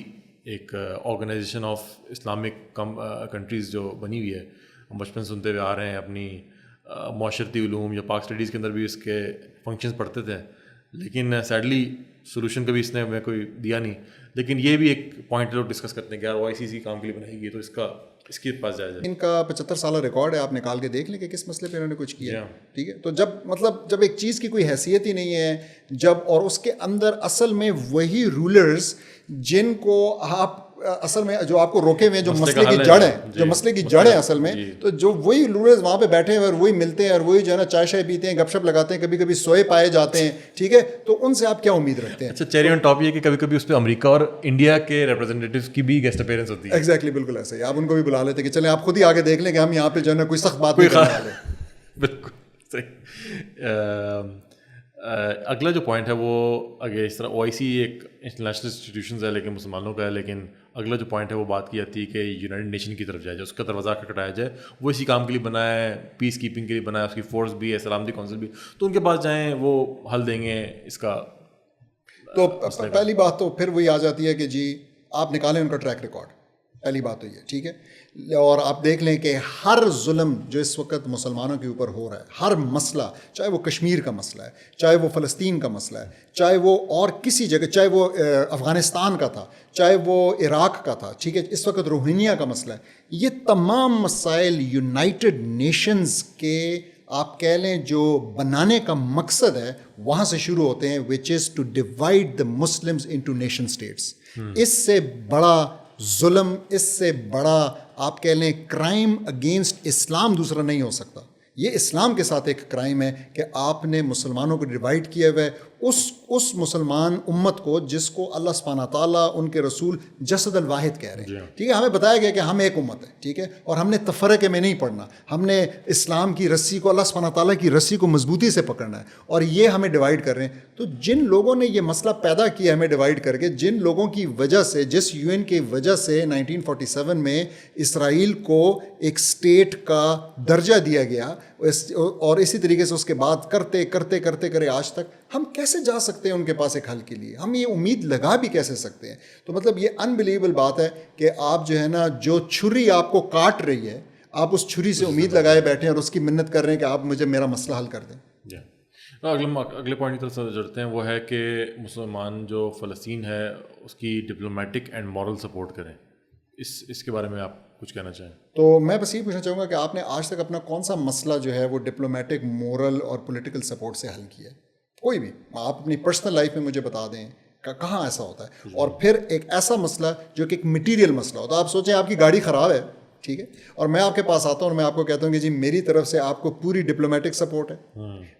ایک آرگنائزیشن آف اسلامک کنٹریز جو بنی ہوئی ہے, ہم بچپن سنتے ہوئے آ رہے ہیں, اپنی معاشرتی علوم یا پاک اسٹڈیز کے اندر بھی اس کے فنکشنز پڑھتے تھے, لیکن سیڈلی سولوشن کبھی اس نے ہمیں کوئی دیا نہیں. لیکن یہ بھی ایک پوائنٹ لوگ ڈسکس کرتے ہیں کہ یار OIC اسی کام کے لیے بنائی گئی, تو اس کے پاس جائے جائے. ان کا 75 سالہ ریکارڈ ہے, آپ نکال کے دیکھ لیں کہ کس مسئلے پہ انہوں نے کچھ کیا. ٹھیک ہے, تو جب ایک چیز کی کوئی حیثیت ہی نہیں ہے, اور اس کے اندر اصل میں وہی رولرز جن کو آپ اصل میں جو آپ کو روکے ہوئے جو مسئلے کی جڑ ہے, جو مسئلے کی جڑ ہے اصل میں, تو جو وہی رولرز وہاں پہ بیٹھے ہیں اور وہی ملتے ہیں اور وہی جو ہے نا چائے شائے پیتے ہیں, گپ شپ لگاتے ہیں, کبھی کبھی سوئے پائے جاتے ہیں. ٹھیک ہے, تو ان سے آپ کیا امید رکھتے ہیں؟ اچھا, چیری آن ٹاپ یہ کہ کبھی کبھی اس پہ امریکہ اور انڈیا کے ریپرزینٹیوز کی بھی گیسٹ اپیئرنس ہوتی ہے. ایگزیکٹلی, بالکل ایسا ہی. آپ ان کو بھی بلا لیتے کہ چلیں آپ خود ہی آگے دیکھ لیں کہ ہم یہاں پہ جو ہے نا کوئی سخت بات نہیں کرنے والے. بالکل صحیح. اگلا جو پوائنٹ ہے وہ اگر اس طرح OIC ایک انٹرنیشنل انسٹیٹیوشنز ہے لیکن مسلمانوں کا ہے، لیکن اگلا جو پوائنٹ ہے وہ بات کی جاتی ہے کہ یونائٹڈ نیشن کی طرف جائے جائے، اس کا دروازہ کھٹکھٹایا جائے. وہ اسی کام کے لیے بنا ہے، پیس کیپنگ کے لیے بنا ہے، اس کی فورس بھی ہے، سلامتی کونسل بھی، تو ان کے پاس جائیں، وہ حل دیں گے اس کا. تو پہلی بات تو پھر وہی آ جاتی ہے کہ جی آپ نکالیں ان کا ٹریک ریکارڈ. پہلی بات تو یہ ٹھیک ہے. اور آپ دیکھ لیں کہ ہر ظلم جو اس وقت مسلمانوں کے اوپر ہو رہا ہے، ہر مسئلہ، چاہے وہ کشمیر کا مسئلہ ہے، چاہے وہ فلسطین کا مسئلہ ہے، چاہے وہ اور کسی جگہ، چاہے وہ افغانستان کا تھا، چاہے وہ عراق کا تھا، ٹھیک ہے، اس وقت روہنگیا کا مسئلہ ہے، یہ تمام مسائل یونائٹڈ نیشنز کے آپ کہہ لیں جو بنانے کا مقصد ہے وہاں سے شروع ہوتے ہیں، which is to divide the Muslims into nation states. اس سے بڑا ظلم، اس سے بڑا آپ کہہ لیں کرائم اگینسٹ اسلام دوسرا نہیں ہو سکتا. یہ اسلام کے ساتھ ایک کرائم ہے کہ آپ نے مسلمانوں کو ڈیوائڈ کیا ہوا ہے اس مسلمان امت کو جس کو اللہ سبحانہ تعالیٰ ان کے رسول جسد الواحد کہہ رہے ہیں. ٹھیک ہے، ہمیں بتایا گیا کہ ہم ایک امت ہے، ٹھیک ہے، اور ہم نے تفرقے میں نہیں پڑھنا، ہم نے اسلام کی رسی کو، اللہ سبحانہ تعالیٰ کی رسی کو مضبوطی سے پکڑنا ہے، اور یہ ہمیں ڈیوائڈ کر رہے ہیں. تو جن لوگوں نے یہ مسئلہ پیدا کیا ہمیں ڈیوائڈ کر کے، جن لوگوں کی وجہ سے، جس UN کی وجہ سے 1947 میں اسرائیل کو ایک اسٹیٹ کا درجہ دیا گیا، اور اسی طریقے سے اس کے بعد کرتے آج تک، ہم کیسے جا سکتے ہیں ان کے پاس ایک حل کے لیے؟ ہم یہ امید لگا بھی کیسے سکتے ہیں؟ تو مطلب یہ انبلیویبل بات ہے کہ آپ جو ہے نا، جو چھری آپ کو کاٹ رہی ہے، آپ اس چھری سے امید لگائے بیٹھے ہیں اور اس کی منت کر رہے ہیں کہ آپ مجھے میرا مسئلہ حل کر دیں. اگلے پوائنٹ کی طرف سے جڑتے ہیں، وہ ہے کہ مسلمان جو فلسطین ہے اس کی ڈپلومیٹک اینڈ مورل سپورٹ کریں. اس کے بارے میں آپ کچھ کہنا چاہیں؟ تو میں بس یہ پوچھنا چاہوں گا کہ آپ نے آج تک اپنا کون سا مسئلہ جو ہے وہ ڈپلومیٹک، مورل اور پولیٹیکل سپورٹ سے حل کیا ہے؟ کوئی بھی آپ اپنی پرسنل لائف میں مجھے بتا دیں کہاں ایسا ہوتا ہے. اور پھر ایک ایسا مسئلہ جو کہ ایک مٹیریل مسئلہ ہوتا ہے. آپ سوچیں آپ کی گاڑی خراب ہے، ٹھیک ہے، اور میں آپ کے پاس آتا ہوں اور میں آپ کو کہتا ہوں کہ جی میری طرف سے آپ کو پوری ڈپلومیٹک سپورٹ ہے،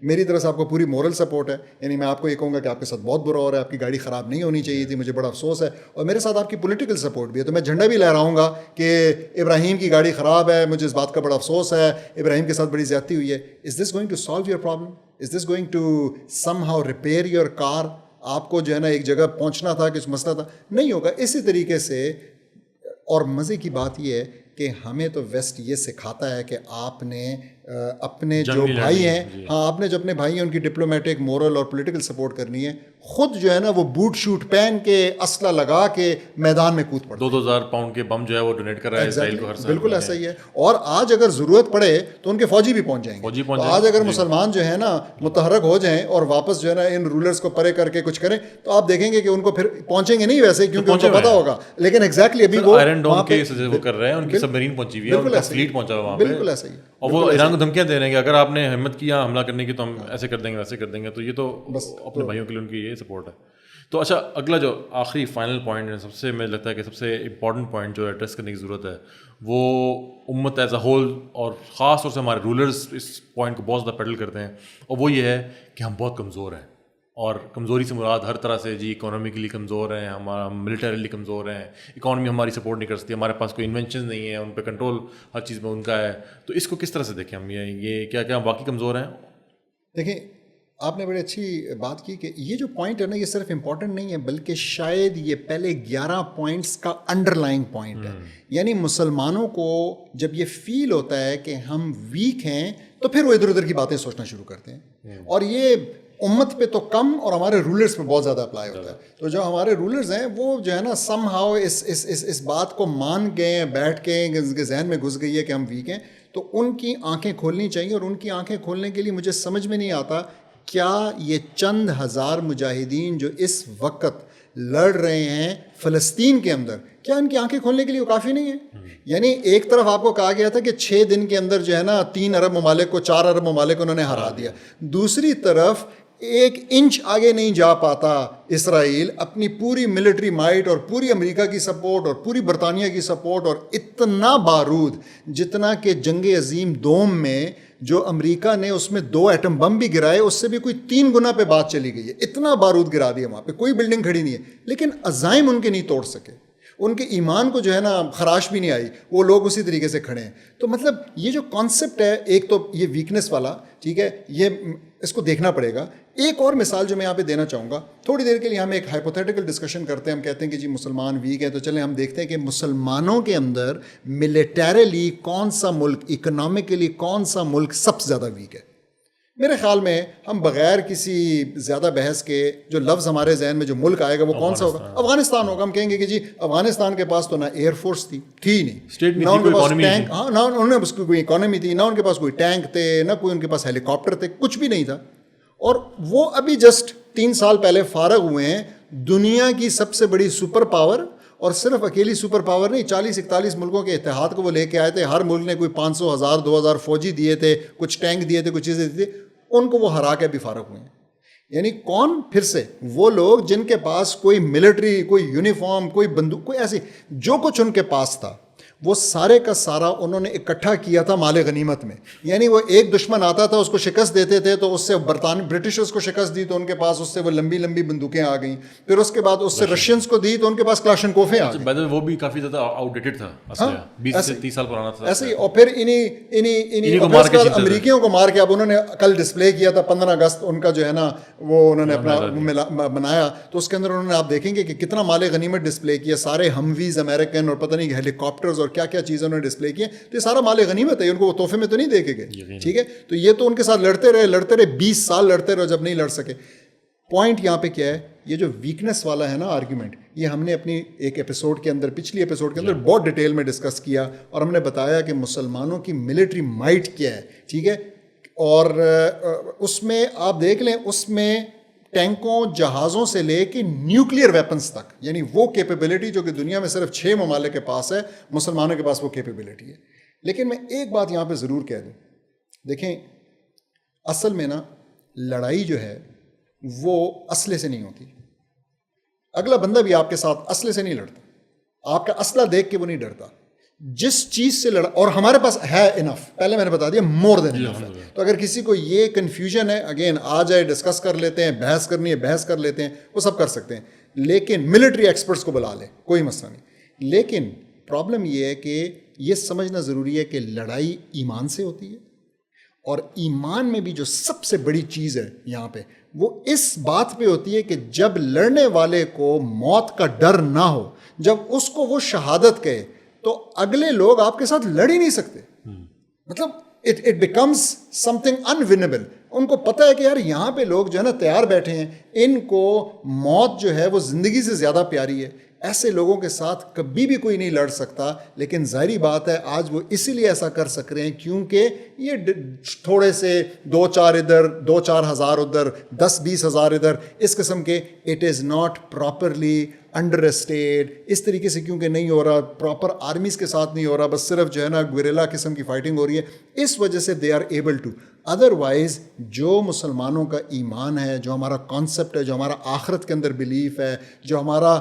میری طرف سے آپ کو پوری مورل سپورٹ ہے. یعنی میں آپ کو یہ کہوں گا کہ آپ کے ساتھ بہت برا ہو رہا ہے، آپ کی گاڑی خراب نہیں ہونی چاہیے تھی، مجھے بڑا افسوس ہے، اور میرے ساتھ آپ کی پولیٹیکل سپورٹ بھی ہے. تو میں جھنڈا بھی لہراؤں گا کہ ابراہیم کی گاڑی خراب ہے، مجھے اس بات کا بڑا افسوس ہے، ابراہیم کے ساتھ بڑی زیادتی ہوئی ہے. Is this going to solve your problem? Is this going to somehow repair your car? آپ کو جو ہے نا ایک جگہ پہنچنا تھا، کچھ مسئلہ تھا، نہیں ہوگا. اسی طریقے سے، اور مزے کی بات یہ ہے کہ ہمیں تو ویسٹ یہ سکھاتا ہے کہ آپ نے اپنے جو بھائی ہیں، ہاں آپ نے جو اپنے بھائی ہیں ان کی ڈپلومیٹک، مورل اور پولیٹیکل سپورٹ کرنی ہے. خود جو ہے نا وہ بوٹ شوٹ پہن کے، اسلحہ لگا کے میدان میں کود پڑے. 2000 پاؤنڈ کے بم جو ہے وہ ڈونیٹ کر رہا ہے اسرائیل کو ہر سال. بالکل ایسا ہی ہے. اور آج اگر ضرورت پڑے تو ان کے فوجی بھی پہنچ جائیں گے. تو آج اگر مسلمان جو ہے نا متحرک ہو جائیں اور واپس جو ہے نا ان رولرز کو پرے کر کے کچھ کریں، تو آپ دیکھیں گے کہ ان کو پھر پہنچیں گے نہیں ویسے، کیونکہ ان کو پتا ہوگا، لیکن ایگزیکٹلی ابھی وہ آئرن ڈوم کے وہ کر رہے ہیں، ان کی سب مرین پہنچی ہوئی ہے، ان کا فلیٹ پہنچا ہوا وہاں پہ. بالکل ایسا ہی ہے. اور وہ ایران کو دھمکیاں دے رہے ہیں کہ اگر آپ نے ہمت کیا حملہ کرنے کی تو ہم ایسے کر دیں گے، ویسے کر دیں گے. تو یہ تو اپنے بھائیوں کے لیے ان کی یہ سپورٹ ہے. تو اچھا، اگلا جو آخری فائنل پوائنٹ ہے، سب سے مجھے لگتا ہے کہ سب سے امپورٹنٹ پوائنٹ جو ایڈریس کرنے کی ضرورت ہے، وہ امت ایز اے ہول اور خاص طور سے ہمارے رولرز اس پوائنٹ کو بہت زیادہ پیڈل کرتے ہیں، اور وہ یہ ہے کہ ہم بہت کمزور ہیں. اور کمزوری سے مراد ہر طرح سے، جی اکانومیکلی کمزور ہیں، ہم ملٹریلی کمزور ہیں، اکانومی ہماری سپورٹ نہیں کر سکتی، ہمارے پاس کوئی انوینشن نہیں ہے، ان پہ کنٹرول ہر چیز میں ان کا ہے. تو اس کو کس طرح سے دیکھیں ہم؟ یہ کیا ہم واقعی کمزور ہیں؟ دیکھیں، آپ نے بڑی اچھی بات کی کہ یہ جو پوائنٹ ہے نا، یہ صرف امپورٹنٹ نہیں ہے بلکہ شاید یہ پہلے 11 پوائنٹس کا انڈر لائن پوائنٹ ہے. یعنی مسلمانوں کو جب یہ فیل ہوتا ہے کہ ہم ویک ہیں تو پھر وہ ادھر ادھر کی باتیں سوچنا شروع کرتے ہیں، اور یہ امت پہ تو کم اور ہمارے رولرز پہ بہت زیادہ اپلائی ہوتا ہے. تو جو ہمارے رولرز ہیں وہ جو ہے نا سم ہاؤ اس بات کو مان گئے ہیں، بیٹھ کے ان کے ذہن میں گھس گئی ہے کہ ہم ویک ہیں. تو ان کی آنکھیں کھولنی چاہیے، اور ان کی آنکھیں کھولنے کے لیے مجھے سمجھ میں نہیں آتا کیا یہ چند ہزار مجاہدین جو اس وقت لڑ رہے ہیں فلسطین کے اندر، کیا ان کی آنکھیں کھولنے کے لیے وہ کافی نہیں ہے؟ یعنی ایک طرف آپ کو کہا گیا تھا کہ 6 دن کے اندر جو ہے نا 3 ارب ممالک کو 4 ارب ممالک انہوں نے ہرا دیا، دوسری طرف 1 انچ آگے نہیں جا پاتا اسرائیل اپنی پوری ملٹری مائٹ اور پوری امریکہ کی سپورٹ اور پوری برطانیہ کی سپورٹ، اور اتنا بارود جتنا کہ جنگ عظیم دوم میں جو امریکہ نے اس میں 2 ایٹم بم بھی گرائے، اس سے بھی کوئی 3 گنا پہ بات چلی گئی ہے. اتنا بارود گرا دیا وہاں پہ، کوئی بلڈنگ کھڑی نہیں ہے، لیکن عزائم ان کے نہیں توڑ سکے، ان کے ایمان کو جو ہے نا خراش بھی نہیں آئی، وہ لوگ اسی طریقے سے کھڑے ہیں. تو مطلب یہ جو کانسیپٹ ہے، ایک تو یہ ویکنس والا، ٹھیک ہے، یہ اس کو دیکھنا پڑے گا. ایک اور مثال جو میں یہاں پہ دینا چاہوں گا, تھوڑی دیر کے لیے ہم ایک ہائپوتھیٹیکل ڈسکشن کرتے ہیں, ہم کہتے ہیں کہ جی مسلمان ویک ہیں, تو چلیں ہم دیکھتے ہیں کہ مسلمانوں کے اندر ملیٹریلی کون سا ملک, اکنامکلی کون سا ملک سب سے زیادہ ویک ہے. میرے خیال میں ہم بغیر کسی زیادہ بحث کے جو لفظ ہمارے ذہن میں جو ملک آئے گا وہ کون سا ہوگا؟ افغانستان ہوگا. ہم کہیں گے کہ جی افغانستان کے پاس تو نہ ایئر فورس تھی ہی نہیں, نہ ان کے پاس ٹینک, ہاں نہ انہوں نے اس کی کوئی اکانومی تھی, نہ ان کے پاس کوئی ٹینک تھے, نہ کوئی ان کے پاس ہیلی کاپٹر تھے, کچھ بھی نہیں تھا. اور وہ ابھی جسٹ 3 سال پہلے فارغ ہوئے ہیں دنیا کی سب سے بڑی سپر پاور, اور صرف اکیلی سپر پاور نہیں, 40-41 ملکوں کے اتحاد کو وہ لے کے آئے تھے. ہر ملک نے کوئی 500,000 2,000 فوجی دیے تھے, کچھ ٹینک دیے تھے, کچھ چیزیں دی تھی, ان کو وہ ہرا کے ابھی فارغ ہوئے ہیں. یعنی کون؟ پھر سے وہ لوگ جن کے پاس کوئی ملٹری, کوئی یونیفارم, کوئی بندوق, کوئی ایسی, جو کچھ ان کے پاس تھا وہ سارے کا سارا انہوں نے اکٹھا کیا تھا مال غنیمت میں. یعنی وہ ایک دشمن آتا تھا, اس کو شکست دیتے تھے, تو اس سے برٹشرز کو شکست دی تو ان کے پاس اس سے وہ لمبی لمبی بندوقیں آ گئیں. پھر اس کے بعد اس سے رشینز کو دی تو ان کے پاس کلاشنکوفیں آ گئیں. وہ بھی کافی زیادہ آؤٹ ڈیٹڈ تھا, 20 سے 30 سال پرانا تھا ایسے ہی. اور پھر انہیں امریکیوں کو مار کے, اب انہوں نے کل ڈسپلے کیا تھا 15 اگست ان کا جو ہے نا وہ انہوں نے اپنا بنایا, تو اس کے اندر انہوں نے آپ دیکھیں گے کہ کتنا مال غنیمت ڈسپلے کیا, سارے ہمویز امریکن اور پتہ نہیں ہیلی کاپٹرز اور کیا کیا چیزیں انہوں نے ڈسپلے کی ہیں. تو یہ سارا مال غنیمت ہے, ان کو وہ تحفے میں تو نہیں دے کے گئے. ٹھیک ہے, تو یہ تو ان کے ساتھ لڑتے رہے 20 سال لڑتے رہے, جب نہیں لڑ سکے. پوائنٹ یہاں پہ کیا ہے, یہ جو ویکنس والا ہے نا آرگیومنٹ, یہ ہم نے اپنی ایک ایپیسوڈ کے اندر, پچھلی ایپیسوڈ کے اندر بہت ڈیٹیل میں ڈسکس کیا, اور ہم نے بتایا کہ مسلمانوں کی ملٹری مائٹ کیا ہے. ٹھیک ہے, اور اس میں آپ دیکھ لیں, اس میں ٹینکوں, جہازوں سے لے کے نیوکلیئر ویپنز تک, یعنی وہ کیپیبلٹی جو کہ دنیا میں صرف 6 ممالک کے پاس ہے, مسلمانوں کے پاس وہ کیپیبلٹی ہے. لیکن میں ایک بات یہاں پہ ضرور کہہ دوں, دیکھیں اصل میں نا لڑائی جو ہے وہ اسلحے سے نہیں ہوتی. اگلا بندہ بھی آپ کے ساتھ اسلحے سے نہیں لڑتا, آپ کا اسلحہ دیکھ کے وہ نہیں ڈرتا. جس چیز سے لڑا, اور ہمارے پاس ہے انف, پہلے میں نے بتا دیا مور دین انف ہے. تو اگر کسی کو یہ کنفیوژن ہے, اگین آ جائے, ڈسکس کر لیتے ہیں, بحث کرنی ہے بحث کر لیتے ہیں, وہ سب کر سکتے ہیں. لیکن ملٹری ایکسپرٹس کو بلا لیں, کوئی مسئلہ نہیں. لیکن پرابلم یہ ہے کہ یہ سمجھنا ضروری ہے کہ لڑائی ایمان سے ہوتی ہے, اور ایمان میں بھی جو سب سے بڑی چیز ہے یہاں پہ وہ اس بات پہ ہوتی ہے کہ جب لڑنے والے کو موت کا ڈر نہ ہو, جب اس کو وہ شہادت کہے, تو اگلے لوگ آپ کے ساتھ لڑ ہی نہیں سکتے. مطلب اٹ بیکمز سم تھنگ انونیبل. ان کو پتہ ہے کہ یار یہاں پہ لوگ جو ہے نا تیار بیٹھے ہیں, ان کو موت جو ہے وہ زندگی سے زیادہ پیاری ہے. ایسے لوگوں کے ساتھ کبھی بھی کوئی نہیں لڑ سکتا. لیکن ظاہری بات ہے آج وہ اسی لیے ایسا کر سک رہے ہیں کیونکہ یہ تھوڑے سے 2-4 ادھر, 2-4 ہزار ادھر, 10-20 ہزار ادھر, اس قسم کے, it is not properly understate اس طریقے سے, کیونکہ نہیں ہو رہا پراپر آرمیز کے ساتھ, نہیں ہو رہا, بس صرف جو ہے نا گوریلا قسم کی فائٹنگ ہو رہی ہے. اس وجہ سے they are able to. Otherwise جو مسلمانوں کا ایمان ہے, جو ہمارا کانسیپٹ ہے, جو ہمارا آخرت کے اندر بلیف ہے, جو ہمارا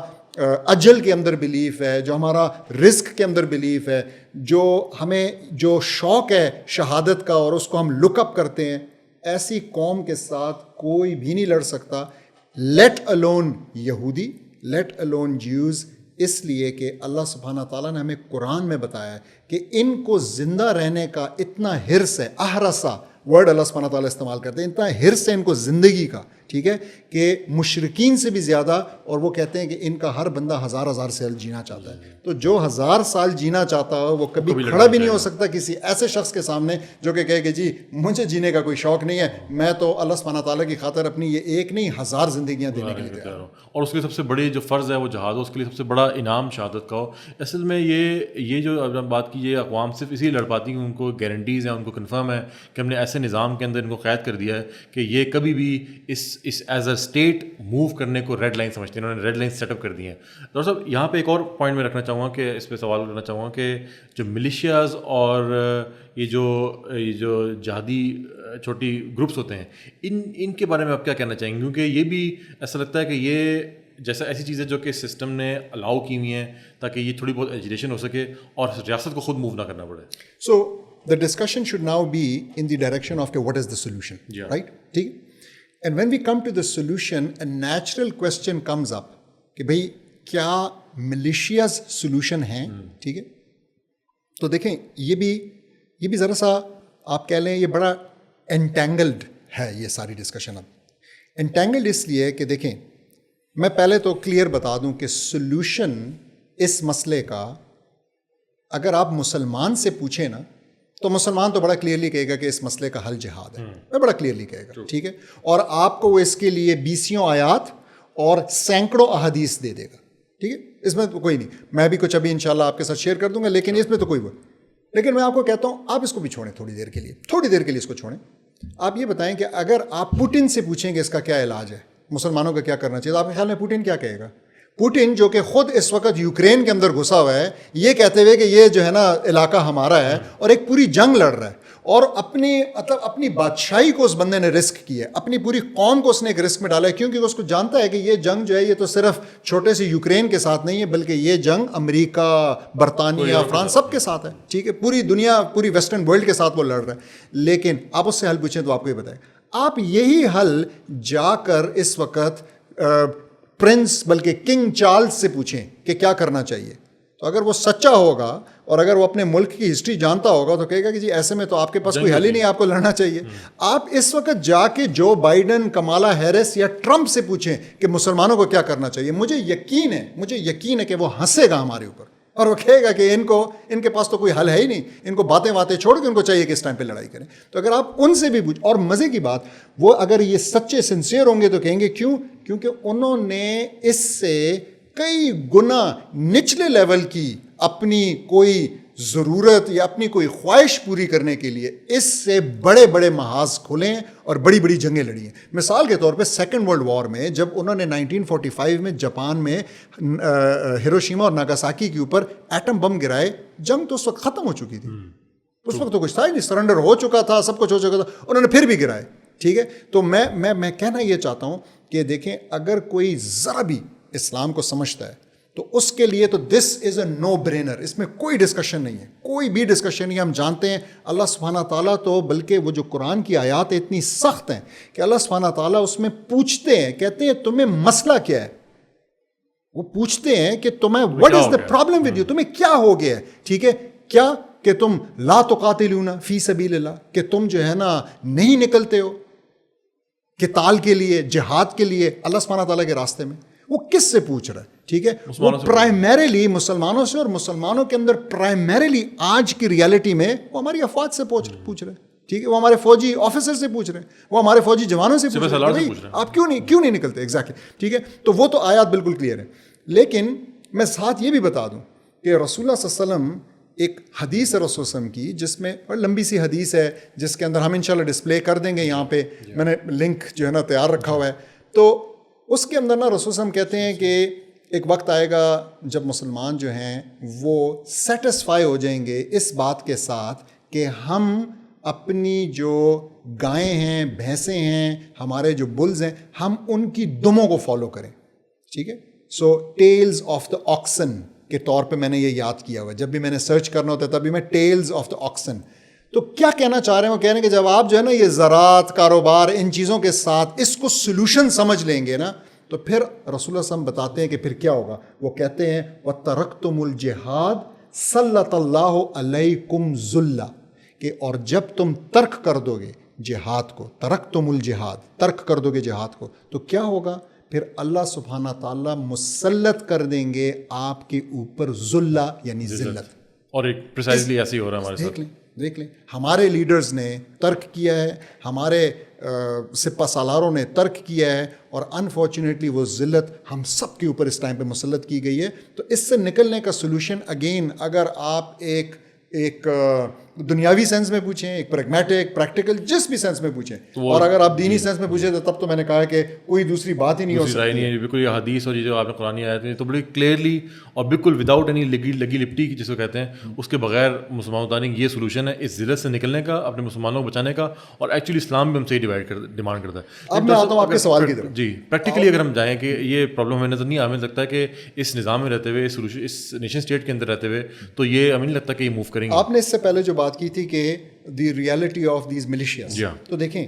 اجل کے اندر بلیف ہے, جو ہمارا رزق کے اندر بلیف ہے, جو ہمیں جو شوق ہے شہادت کا اور اس کو ہم لک اپ کرتے ہیں, ایسی قوم کے ساتھ کوئی بھی نہیں لڑ سکتا. لیٹ الون یہودی, لیٹ الون جیوز, اس لیے کہ اللہ سبحانہ تعالیٰ نے ہمیں قرآن میں بتایا ہے کہ ان کو زندہ رہنے کا اتنا حرص ہے. احرسا ورڈ اللہ سبحانہ تعالیٰ استعمال کرتے ہیں, اتنا حرص ہے ان کو زندگی کا, ٹھیک ہے, کہ مشرکین سے بھی زیادہ. اور وہ کہتے ہیں کہ ان کا ہر بندہ 1000 سال جینا چاہتا ہے. تو جو 1000 سال جینا چاہتا ہو وہ کبھی کھڑا بھی نہیں ہو سکتا کسی ایسے شخص کے سامنے جو کہ کہے کہ جی مجھے جینے کا کوئی شوق نہیں ہے, میں تو اللہ سبحانہ تعالیٰ کی خاطر اپنی یہ ایک نہیں 1000 زندگیاں دینے کے لیے تیار ہوں. اور اس کے سب سے بڑی جو فرض ہے وہ جہاد ہو, اس کے لیے سب سے بڑا انعام شہادت کا ہو. اصل میں یہ جو اب بات کی, یہ اقوام صرف اسی لڑ پاتی ہیں, ان کو گارنٹیز ہیں, ان کو کنفرم ہے کہ ہم نے ایسے نظام کے اندر ان کو قید کر دیا ہے کہ یہ کبھی بھی اس ایز اے اسٹیٹ موو کرنے کو ریڈ لائن سمجھتے ہیں. انہوں نے ریڈ لائن سیٹ اپ کر دی ہیں. ڈاکٹر صاحب یہاں پہ ایک اور پوائنٹ میں رکھنا چاہوں گا, کہ اس پہ سوال کرنا چاہوں گا کہ جو ملیشیاز اور یہ جو جہادی چھوٹی گروپس ہوتے ہیں, ان کے بارے میں آپ کیا کہنا چاہیں گے؟ کیونکہ یہ بھی ایسا لگتا ہے کہ یہ جیسا ایسی چیزیں جو کہ سسٹم نے الاؤ کی ہوئی ہیں تاکہ یہ تھوڑی بہت ایجوکیشن ہو سکے اور ریاست کو خود موو نہ کرنا پڑے. سو the discussion should now be in the direction of what is the solution, right? ٹھیک. And when we come to the solution, a natural question comes up کہ بھئی کیا ملیشیاز سولوشن ہیں؟ ٹھیک ہے, تو دیکھیں یہ بھی ذرا سا آپ کہہ لیں یہ بڑا انٹینگلڈ ہے یہ ساری ڈسکشن اب انٹینگلڈ اس لیے کہ دیکھیں میں پہلے تو کلیئر بتا دوں کہ سلوشن اس مسئلے کا اگر آپ مسلمان سے پوچھیں نا تو مسلمان تو بڑا کلیئرلی کہے گا کہ اس مسئلے کا حل جہاد ہے, میں بڑا کلیئرلی کہے گا, ٹھیک ہے, اور آپ کو وہ اس کے لیے 20 آیات اور سینکڑوں احادیث دے دے گا, ٹھیک ہے, اس میں تو کوئی نہیں, میں بھی کچھ ابھی انشاءاللہ آپ کے ساتھ شیئر کر دوں گا, لیکن اس میں تو کوئی وہ, لیکن میں آپ کو کہتا ہوں آپ اس کو بھی چھوڑیں تھوڑی دیر کے لیے اس کو چھوڑیں. آپ یہ بتائیں کہ اگر آپ پوٹن سے پوچھیں کہ اس کا کیا علاج ہے, مسلمانوں کا کیا کرنا چاہیے, تو آپ کے خیال میں پوٹن کیا کہے گا؟ پوٹن جو کہ خود اس وقت یوکرین کے اندر گھسا ہوا ہے یہ کہتے ہوئے کہ یہ جو ہے نا علاقہ ہمارا ہے اور ایک پوری جنگ لڑ رہا ہے, اور اپنی بادشاہی کو اس بندے نے رسک کیا ہے, اپنی پوری قوم کو اس نے ایک رسک میں ڈالا ہے, کیونکہ اس کو جانتا ہے کہ یہ جنگ جو ہے یہ تو صرف چھوٹے سے یوکرین کے ساتھ نہیں ہے بلکہ یہ جنگ امریکہ, برطانیہ, فرانس سب کے ساتھ ہے, ٹھیک ہے, پوری دنیا, پوری ویسٹرن ورلڈ کے ساتھ وہ لڑ رہا ہے. لیکن آپ اس سے حل پوچھیں تو آپ کو یہ بتائیں, آپ یہی حل جا کر اس وقت پرنس بلکہ کنگ چارلز سے پوچھیں کہ کیا کرنا چاہیے, تو اگر وہ سچا ہوگا اور اگر وہ اپنے ملک کی ہسٹری جانتا ہوگا تو کہے گا کہ جی ایسے میں تو آپ کے پاس کوئی حل ہی نہیں, آپ کو لڑنا چاہیے. آپ اس وقت جا کے جو بائیڈن, کمالا ہیرس یا ٹرمپ سے پوچھیں کہ مسلمانوں کو کیا کرنا چاہیے, مجھے یقین ہے کہ وہ ہنسے گا ہمارے اوپر اور وہ کہے گا کہ ان کے پاس تو کوئی حل ہے ہی نہیں, ان کو باتیں چھوڑ کے ان کو چاہیے کہ اس ٹائم پہ لڑائی کریں. تو اگر آپ ان سے بھی پوچھ, اور مزے کی بات وہ اگر یہ سچے سنسیئر ہوں گے تو کہیں گے کیونکہ انہوں نے اس سے کئی گنا نچلے لیول کی اپنی کوئی ضرورت یا اپنی کوئی خواہش پوری کرنے کے لیے اس سے بڑے بڑے محاذ کھولے ہیں اور بڑی بڑی جنگیں لڑی ہیں. مثال کے طور پہ سیکنڈ ورلڈ وار میں جب انہوں نے 1945 میں جاپان میں ہیروشیما اور ناگاساکی کے اوپر ایٹم بم گرائے, جنگ تو اس وقت ختم ہو چکی تھی, اس وقت تو کچھ تھا ہی نہیں, سرنڈر ہو چکا تھا, سب کچھ ہو چکا تھا, انہوں نے پھر بھی گرائے, ٹھیک ہے. تو میں کہنا یہ چاہتا ہوں کہ دیکھیں اگر کوئی ذرا بھی اسلام کو سمجھتا ہے تو اس کے لیے تو دس از اے نو برینر, اس میں کوئی ڈسکشن نہیں ہے, کوئی بھی ڈسکشن نہیں ہے. ہم جانتے ہیں اللہ سبحانہ تعالیٰ تو بلکہ وہ جو قرآن کی آیات اتنی سخت ہیں کہ اللہ سبحانہ تعالیٰ اس میں پوچھتے ہیں, کہتے ہیں تمہیں مسئلہ کیا ہے, وہ پوچھتے ہیں کہ تمہیں what is the problem with you, تمہیں کیا ہو گیا ہے, ٹھیک ہے, کیا کہ تم لا تقاتلون فی سبیل اللہ, کہ تم جو ہے نا نہیں نکلتے ہو قتال کے لیے, جہاد کے لیے اللہ سبحانہ تعالیٰ کے راستے میں. وہ کس سے پوچھ رہا ہے, ٹھیک ہے, وہ پرائمریلی مسلمانوں سے, اور مسلمانوں کے اندر پرائمریلی آج کی ریالٹی میں وہ ہماری افواج سے پوچھ رہے ہیں, ٹھیک ہے, وہ ہمارے فوجی آفیسر سے پوچھ رہے ہیں, وہ ہمارے فوجی جوانوں سے پوچھ رہے ہیں آپ کیوں نہیں نکلتے, ایگزیکٹلی, ٹھیک ہے. تو وہ تو آیات بالکل کلیئر ہے. لیکن میں ساتھ یہ بھی بتا دوں کہ رسول اللہ صلی اللہ علیہ وسلم ایک حدیث ہے رسول وسلم کی, جس میں اور لمبی سی حدیث ہے جس کے اندر ہم انشاءاللہ ڈسپلے کر دیں گے یہاں پہ, میں نے لنک جو ہے نا تیار رکھا ہوا ہے. تو اس کے اندر نا رسول وسلم کہتے ہیں کہ ایک وقت آئے گا جب مسلمان جو ہیں وہ سیٹسفائی ہو جائیں گے اس بات کے ساتھ کہ ہم اپنی جو گائیں ہیں, بھینسیں ہیں, ہمارے جو بلز ہیں, ہم ان کی دموں کو فالو کریں, ٹھیک ہے. سو ٹیلز آف دا آکسن کے طور پہ میں نے یہ یاد کیا ہوا ہے, جب بھی میں نے سرچ کرنا ہوتا ہے تب بھی میں ٹیلز آف دا آکسن. تو کیا کہنا چاہ رہے ہیں, وہ کہہ رہے ہیں کہ جب آپ جو ہے نا یہ زراعت, کاروبار, ان چیزوں کے ساتھ اس کو سلوشن سمجھ لیں گے نا, تو پھر رسول اللہ صلی اللہ علیہ وسلم بتاتے ہیں کہ پھر کیا ہوگا. وہ کہتے ہیں وَتَرَكْتُمُ الْجِهَادِ سَلَّطَ اللَّهُ عَلَيْكُمْ ذُلًّا, کہ اور جب تم ترک کر دو گے جہاد کو, ترکتم الجہاد, ترک کر دو گے جہاد کو, تو کیا ہوگا, پھر اللہ سبحانہ تعالیٰ مسلط کر دیں گے آپ کے اوپر ذلہ یعنی ذلت. اور ایک پریسائزلی ایسے ہی ہو رہا ہے ہمارے ساتھ. دیکھ لیں ہمارے لیڈرز نے ترک کیا ہے, ہمارے سپہ سالاروں نے ترک کیا ہے, اور انفارچونیٹلی وہ ذلت ہم سب کے اوپر اس ٹائم پہ مسلط کی گئی ہے. تو اس سے نکلنے کا سلوشن اگین اگر آپ ایک دنیاوی سینس میں پوچھیں, ایک پریگمیٹک, پریکٹیکل, جس بھی سینس میں پوچھیں, اور اگر آپ دینی سینس میں پوچھیں تو تب تو میں نے کہا کہ کوئی دوسری بات ہی نہیں ہو سکتی. بالکل یہ حدیث اور یہ جو آپ نے قرآن آیات ہیں تو بڑی کلیئرلی اور بالکل وداؤٹ اینی لگی لپٹی جس کو کہتے ہیں اس کے بغیر مسلمانوں بتانے یہ سولوشن ہے اس ذلت سے نکلنے کا, اپنے مسلمانوں کو بچانے کا, اور ایکچولی اسلام بھی ہم سے ہی ڈیمانڈ کرتا ہے. اب میں آتا ہوں آپ کے سوال کی طرف. جی پریکٹیکلی اگر ہم جائیں کہ یہ پرابلم ہمیں نظر نہیں, ہمیں لگتا ہے کہ اس نظام میں رہتے ہوئے, اس نیشن اسٹیٹ کے اندر رہتے ہوئے تو یہ ہمیں نہیں لگتا کہ یہ موو کریں گے. آپ نے اس سے پہلے جو بات کی تھی کہ دی ریالٹی آف دیز ملیشیاز, تو دیکھیں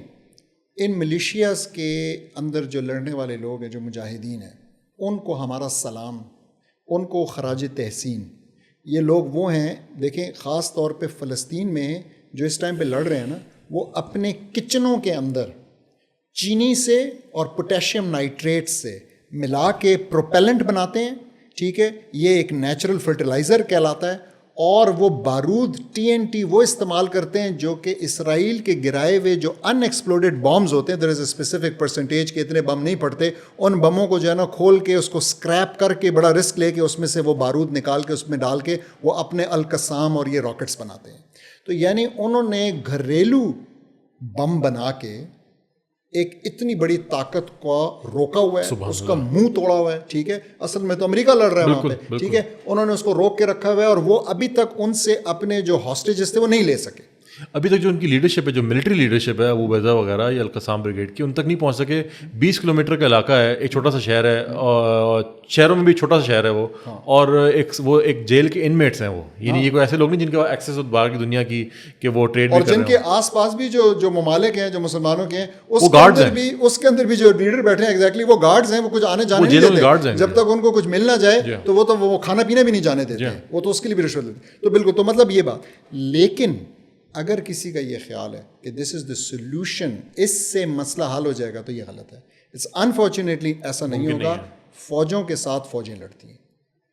ان ملیشیاز کے اندر جو لڑنے والے لوگ ہیں, جو مجاہدین ہیں, ان کو ہمارا سلام, ان کو خراج تحسین. یہ لوگ وہ ہیں, دیکھیں خاص طور پہ فلسطین میں جو اس ٹائم پہ لڑ رہے ہیں نا, وہ اپنے کچنوں کے اندر چینی سے اور پوٹیشیم نائٹریٹ سے ملا کے پروپیلنٹ بناتے ہیں. ٹھیک ہے, یہ ایک نیچرل فرٹیلائزر کہلاتا ہے. اور وہ بارود TNT وہ استعمال کرتے ہیں جو کہ اسرائیل کے گرائے ہوئے جو ان ایکسپلوڈیڈ بامز ہوتے ہیں, دیر از اے اسپیسیفک پرسنٹیج کہ اتنے بم نہیں پڑتے, ان بموں کو جو ہے نا کھول کے اس کو اسکریپ کر کے بڑا رسک لے کے اس میں سے وہ بارود نکال کے اس میں ڈال کے وہ اپنے القسام اور یہ راکٹس بناتے ہیں. تو یعنی انہوں نے گھریلو بم بنا کے ایک اتنی بڑی طاقت کو روکا ہوا ہے, اس کا منہ توڑا ہوا ہے. ٹھیک ہے, اصل میں تو امریکہ لڑ رہا ہے وہاں پہ. ٹھیک ہے, انہوں نے اس کو روک کے رکھا ہوا ہے اور وہ ابھی تک ان سے اپنے جو ہاسٹیجز تھے وہ نہیں لے سکے. ابھی تک جو ان کی لیڈرشپ ہے, جو ملٹری لیڈرشپ ہے, ابو عبیدہ وغیرہ یا القسام بریگیڈ کی, ان تک نہیں پہنچ سکے. 20 کلومیٹر کا علاقہ ہے, ایک چھوٹا سا شہر ہے, اور شہروں میں بھی چھوٹا سا شہر ہے وہ, اور وہ ایک جیل کے انمیٹس ہیں وہ, یعنی یہ کوئی ایسے لوگ نہیں جن کا ایکسیس ہو باہر کی دنیا کی کہ وہ ٹریڈ اور جن کے آس پاس بھی جو ممالک ہیں جو مسلمانوں کے ہیں اس کے اندر بھی جو لیڈر بیٹھے ہیں ایگزیکٹلی وہ گارڈز ہیں, وہ کچھ آنے جانے نہیں دیتے جب تک ان کو کچھ مل نہ جائے. تو وہ کھانا پینا بھی نہیں جانے دیتے, وہ تو اس کے لیے بھی رشوت دیتے. تو بالکل, تو مطلب یہ بات. لیکن اگر کسی کا یہ خیال ہے کہ دس از دا سولوشن, اس سے مسئلہ حل ہو جائے گا, تو یہ غلط ہے. اٹس انفارچونیٹلی ایسا نہیں ہوگا. فوجوں کے ساتھ فوجیں لڑتی ہیں,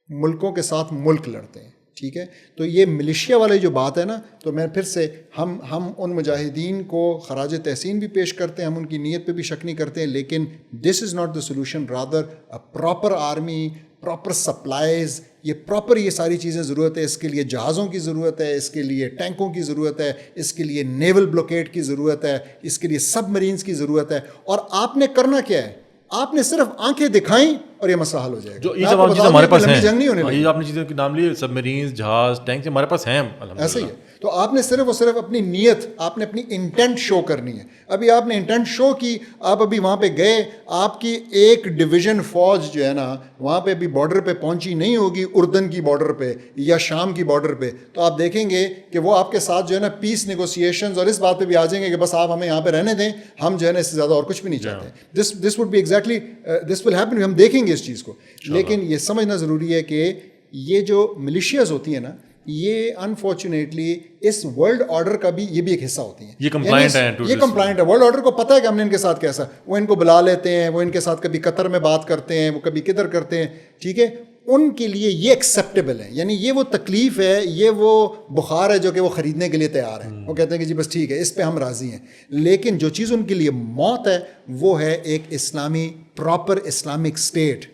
ملکوں کے ساتھ ملک لڑتے ہیں. ٹھیک ہے, تو یہ ملیشیا والی جو بات ہے نا, تو میں پھر سے ہم ان مجاہدین کو خراج تحسین بھی پیش کرتے ہیں, ہم ان کی نیت پہ بھی شک نہیں کرتے ہیں, لیکن this is not the solution. Rather a proper army, proper supplies, یہ ساری چیزیں ضرورت ہے. اس کے لیے جہازوں کی ضرورت ہے, اس کے لیے ٹینکوں کی ضرورت ہے, اس کے لیے نیول بلوکیڈ کی ضرورت ہے, اس کے لیے سب مرینز کی ضرورت ہے. اور آپ نے کرنا کیا ہے, آپ نے صرف آنکھیں دکھائیں اور یہ مسئلہ حل ہو جائے گا. جو یہ تمام چیزیں ہمارے پاس ہیں, جنگ نہیں ہونے لگی. آپ نے چیزیں کے نام لیے, سب مرینز, جہاز, ٹینک ہمارے پاس ہیں, ایسے ہی ہے. تو آپ نے صرف اپنی نیت, آپ نے اپنی انٹینٹ شو کرنی ہے. ابھی آپ نے انٹینٹ شو کی, آپ ابھی وہاں پہ گئے, آپ کی ایک ڈویژن فوج جو ہے نا وہاں پہ ابھی بارڈر پہ پہنچی نہیں ہوگی, اردن کی بارڈر پہ یا شام کی بارڈر پہ, تو آپ دیکھیں گے کہ وہ آپ کے ساتھ جو ہے نا پیس نیگوسیشنز اور اس بات پہ بھی آ جائیں گے کہ بس آپ ہمیں یہاں پہ رہنے دیں, ہم جو ہے نا اس سے زیادہ اور کچھ بھی نہیں چاہتے. This would be exactly this will happen, ہم دیکھیں گے اس چیز کو. لیکن یہ سمجھنا ضروری ہے کہ یہ جو ملیشیاز ہوتی ہیں نا, یہ انفارچونیٹلی اس ورلڈ آرڈر کا بھی یہ بھی ایک حصہ ہوتی ہیں. یہ کمپلائنٹ ہے, ورلڈ آرڈر کو پتہ ہے کہ ہم نے ان کے ساتھ کیسا, وہ ان کو بلا لیتے ہیں, وہ ان کے ساتھ کبھی قطر میں بات کرتے ہیں, وہ کبھی کدھر کرتے ہیں. ٹھیک ہے, ان کے لیے یہ ایکسیپٹیبل ہے, یعنی یہ وہ تکلیف ہے, یہ وہ بخار ہے جو کہ وہ خریدنے کے لیے تیار ہیں. وہ کہتے ہیں کہ جی بس ٹھیک ہے, اس پہ ہم راضی ہیں. لیکن جو چیز ان کے لیے موت ہے وہ ہے ایک اسلامی, پراپر اسلامک اسٹیٹ,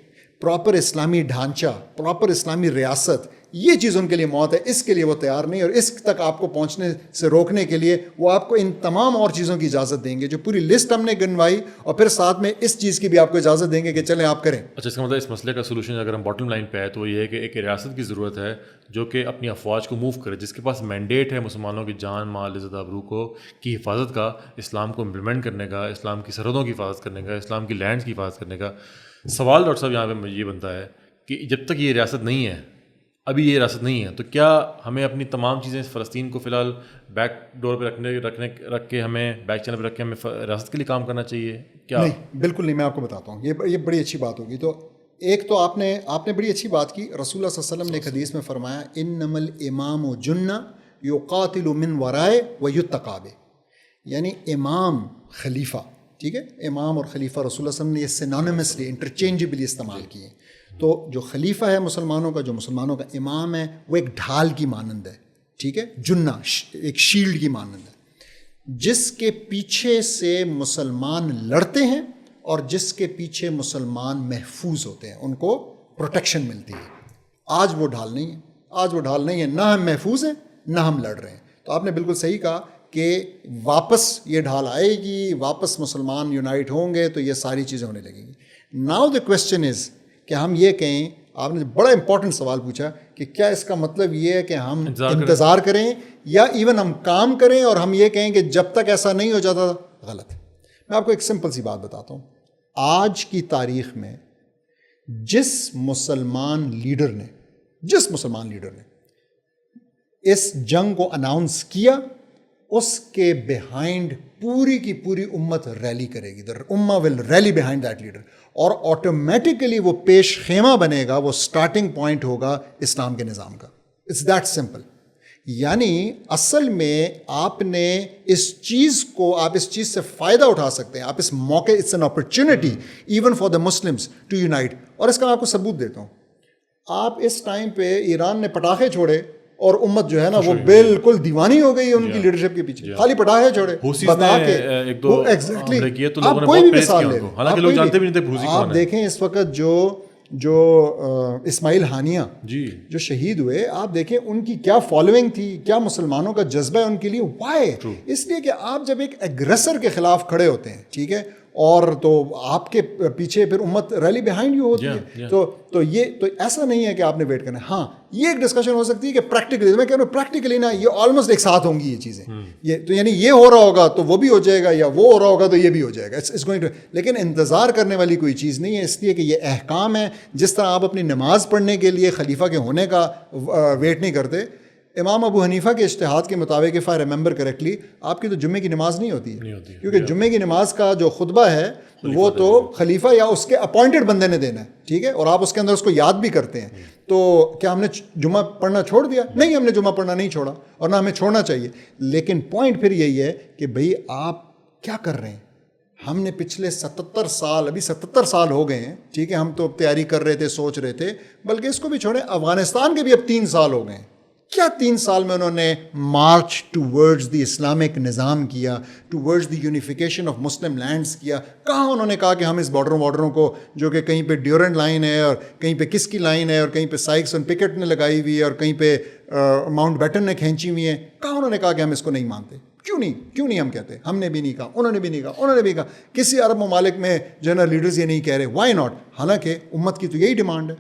پراپر اسلامی ڈھانچہ, پراپر اسلامی ریاست. یہ چیز ان کے لیے موت ہے, اس کے لیے وہ تیار نہیں. اور اس تک آپ کو پہنچنے سے روکنے کے لیے وہ آپ کو ان تمام اور چیزوں کی اجازت دیں گے جو پوری لسٹ ہم نے گنوائی, اور پھر ساتھ میں اس چیز کی بھی آپ کو اجازت دیں گے کہ چلیں آپ کریں. اچھا, اس کا مطلب اس مسئلے کا سولوشن اگر ہم باٹم لائن پہ ہے تو وہ یہ ہے کہ ایک ریاست کی ضرورت ہے جو کہ اپنی افواج کو موو کرے, جس کے پاس مینڈیٹ ہے مسلمانوں کی جان, مال, عزت, آبرو کو کی حفاظت کا, اسلام کو امپلیمنٹ کرنے کا, اسلام کی سرحدوں کی حفاظت کرنے کا, اسلام کی لینڈس کی حفاظت کرنے کا. سوال ڈاکٹر صاحب یہاں پہ یہ بنتا ہے کہ جب تک یہ ریاست نہیں ہے, ابھی یہ ریاست نہیں ہے, تو کیا ہمیں اپنی تمام چیزیں فلسطین کو فی الحال بیک ڈور پہ رکھ کے ہمیں بیک چینل پہ رکھ کے ہمیں ریاست کے لیے کام کرنا چاہیے کیا؟ نہیں, بالکل نہیں. میں آپ کو بتاتا ہوں, یہ بڑی اچھی بات ہوگی. تو ایک تو آپ نے بڑی اچھی بات کی. رسول اللہ صلی اللہ علیہ وسلم نے ایک حدیث میں فرمایا, انما الامام جنہ یقاتل من ورائے ویتقی بہ, یعنی امام خلیفہ. ٹھیک ہے, امام اور خلیفہ رسول اللہ صلی اللہ علیہ وسلم نے یہ سینونیمسلی انٹرچینجبلی استعمال کیے. تو جو خلیفہ ہے مسلمانوں کا, جو مسلمانوں کا امام ہے, وہ ایک ڈھال کی مانند ہے. ٹھیک ہے, جنہ ایک شیلڈ کی مانند ہے, جس کے پیچھے سے مسلمان لڑتے ہیں اور جس کے پیچھے مسلمان محفوظ ہوتے ہیں, ان کو پروٹیکشن ملتی ہے. آج وہ ڈھال نہیں ہے, نہ ہم محفوظ ہیں نہ ہم لڑ رہے ہیں. تو آپ نے بالکل صحیح کہا کہ واپس یہ ڈھال آئے گی, واپس مسلمان یونائٹ ہوں گے تو یہ ساری چیزیں ہونے لگیں گی. ناؤ دا کویسچن از کہ ہم یہ کہیں, آپ نے بڑا امپورٹنٹ سوال پوچھا کہ کیا اس کا مطلب یہ ہے کہ ہم انتظار کریں یا ایون ہم کام کریں اور ہم یہ کہیں کہ جب تک ایسا نہیں ہو جاتا. غلط. میں آپ کو ایک سمپل سی بات بتاتا ہوں. آج کی تاریخ میں جس مسلمان لیڈر نے اس جنگ کو اناؤنس کیا, اس کے بیہائنڈ پوری کی پوری امت ریلی کرے گی. the ummah will rally behind that leader, اور آٹومیٹیکلی وہ پیش خیمہ بنے گا, وہ سٹارٹنگ پوائنٹ ہوگا اسلام کے نظام کا. It's that simple. یعنی اصل میں آپ نے اس چیز سے فائدہ اٹھا سکتے ہیں. آپ اس موقع, it's an opportunity even for the Muslims to unite. اور اس کا میں آپ کو ثبوت دیتا ہوں. آپ اس ٹائم پہ ایران نے پٹاخے چھوڑے اور امت جو ہے نا وہ بالکل دیوانی ہو گئی ان کی لیڈرشپ کے پیچھے. خالی پٹاخے چھوڑے بتا کے ایگزیکٹلی. آپ کوئی بھی مثال لیں, آپ دیکھیں اس وقت جو اسماعیل ہانیہ جو شہید ہوئے, آپ دیکھیں ان کی کیا فالوئنگ تھی, کیا مسلمانوں کا جذبہ ہے ان کے لیے. وائی؟ اس لیے کہ آپ جب ایک ایگریسر کے خلاف کھڑے ہوتے ہیں, ٹھیک ہے, اور تو آپ کے پیچھے پھر امت ریلی بیہائنڈ یو ہوتی ہے. تو ایسا نہیں ہے کہ آپ نے ویٹ کرنا ہے. ہاں یہ ایک ڈسکشن ہو سکتی ہے کہ پریکٹیکلی, میں کہہ رہا ہوں پریکٹیکلی نا یہ آلموسٹ ایک ساتھ ہوں گی یہ چیزیں. یہ تو یعنی یہ ہو رہا ہوگا تو وہ بھی ہو جائے گا, یا وہ ہو رہا ہوگا تو یہ بھی ہو جائے گا. اٹس گوئنگ ٹو, لیکن انتظار کرنے والی کوئی چیز نہیں ہے. اس لیے کہ یہ احکام ہے. جس طرح آپ اپنی نماز پڑھنے کے لیے خلیفہ کے ہونے کا ویٹ نہیں کرتے, امام ابو حنیفہ کے اجتہاد کے مطابق, اف آئی ریممبر کریکٹلی, آپ کی تو جمعے کی نماز نہیں ہوتی ہے, کیونکہ جمعے کی نماز کا جو خطبہ ہے وہ تو خلیفہ یا اس کے اپوائنٹڈ بندے نے دینا ہے, ٹھیک ہے, اور آپ اس کے اندر اس کو یاد بھی کرتے ہیں. تو کیا ہم نے جمعہ پڑھنا چھوڑ دیا؟ نہیں, ہم نے جمعہ پڑھنا نہیں چھوڑا, اور نہ ہمیں چھوڑنا چاہیے. لیکن پوائنٹ پھر یہی ہے کہ بھئی آپ کیا کر رہے ہیں. ہم نے پچھلے 77 سال, ابھی 77 سال ہو گئے ہیں, ٹھیک ہے, ہم تو تیاری کر رہے تھے, سوچ رہے تھے, بلکہ اس کو بھی چھوڑیں, افغانستان کے بھی اب 3 سال ہو گئے ہیں. کیا 3 سال میں انہوں نے march towards the Islamic نظام کیا, towards the unification of Muslim lands کیا؟ کہاں انہوں نے کہا کہ ہم اس بارڈروں کو جو کہ کہیں پہ ڈیورنٹ لائن ہے, اور کہیں پہ کس کی لائن ہے, اور کہیں پہ سائکس اینڈ پکٹ نے لگائی ہوئی ہے, اور کہیں پہ ماؤنٹ بیٹن نے کھینچی ہوئی ہیں, کہاں انہوں نے کہا کہ ہم اس کو نہیں مانتے؟ کیوں نہیں ہم کہتے؟ ہم نے بھی نہیں کہا, انہوں نے بھی نہیں کہا, انہوں نے بھی کہا. کسی عرب ممالک میں جو ہے نا لیڈرز یہ نہیں کہہ رہے. Why not? حالانکہ امت کی تو یہی ڈیمانڈ ہے.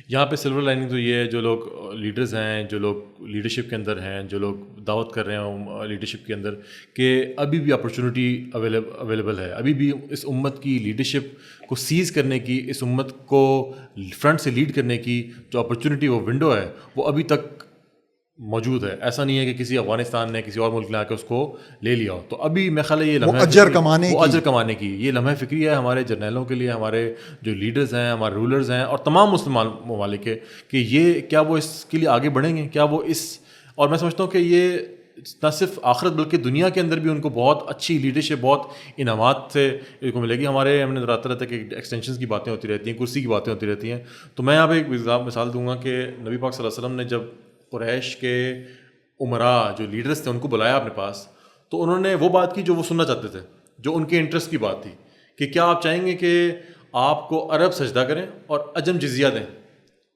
یہاں پہ سلور لائننگ تو یہ ہے, جو لوگ لیڈرز ہیں, جو لوگ لیڈرشپ کے اندر ہیں, جو لوگ دعوت کر رہے ہیں لیڈرشپ کے اندر, کہ ابھی بھی اپرچونٹی اویلیبل ہے, ابھی بھی اس امت کی لیڈرشپ کو سیز کرنے کی, اس امت کو فرنٹ سے لیڈ کرنے کی جو اپرچونٹی, وہ ونڈو ہے, وہ ابھی تک موجود ہے. ایسا نہیں ہے کہ کسی افغانستان نے کسی اور ملک نے آ کے اس کو لے لیا ہو. تو ابھی میں خیال ہے یہ لمحہ اجر کمانے کی یہ لمحہ فکری ہے ہمارے جرنیلوں کے لیے, ہمارے جو لیڈرز ہیں, ہمارے رولرز ہیں, اور تمام مسلمان ممالک کے, کہ یہ کیا وہ اس کے لیے آگے بڑھیں گے, کیا وہ اس. اور میں سمجھتا ہوں کہ یہ نہ صرف آخرت بلکہ دنیا کے اندر بھی ان کو بہت اچھی لیڈرشپ, بہت انعامات سے کو ملے گی. ہمارے ہم نے رہتا ہے کہ ایکسٹینشنز کی باتیں ہوتی رہتی ہیں, کرسی کی باتیں ہوتی رہتی ہیں. تو میں یہاں پہ ایک مثال دوں گا کہ نبی پاک صلی اللہ علیہ وسلم نے جب قریش کے عمراء جو لیڈرز تھے ان کو بلایا اپنے پاس, تو انہوں نے وہ بات کی جو وہ سننا چاہتے تھے, جو ان کے انٹرسٹ کی بات تھی, کہ کیا آپ چاہیں گے کہ آپ کو عرب سجدہ کریں اور عجم جزیہ دیں.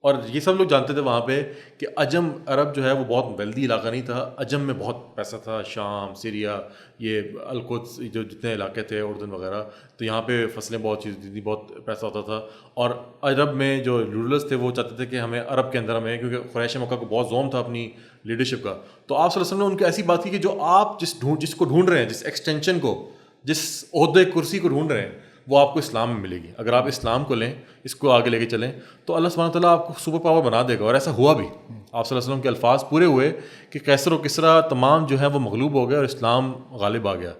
اور یہ سب لوگ جانتے تھے وہاں پہ کہ عجم, عرب جو ہے وہ بہت ویلدی علاقہ نہیں تھا, عجم میں بہت پیسہ تھا, شام, سیریا, یہ القدس, جو جتنے علاقے تھے, اردن وغیرہ, تو یہاں پہ فصلیں بہت چیز تھی, بہت پیسہ ہوتا تھا. اور عرب میں جو رولرز تھے وہ چاہتے تھے کہ ہمیں عرب کے اندر ہمیں, کیونکہ قریش مکہ کو بہت زوم تھا اپنی لیڈرشپ کا. تو آپ صلی اللہ علیہ وسلم نے ان کو ایسی بات کی کہ جو آپ جس کو ڈھونڈ رہے ہیں, جس ایکسٹینشن کو, جس عہدے کرسی کو ڈھونڈ رہے ہیں, وہ آپ کو اسلام میں ملے گی. اگر آپ اسلام کو لیں, اس کو آگے لے کے چلیں, تو اللہ سبحانہ تعالیٰ آپ کو سپر پاور بنا دے گا. اور ایسا ہوا بھی. آپ صلی اللہ علیہ وسلم کے الفاظ پورے ہوئے کہ قیصر و کسریٰ تمام جو ہیں وہ مغلوب ہو گئے اور اسلام غالب آ گیا.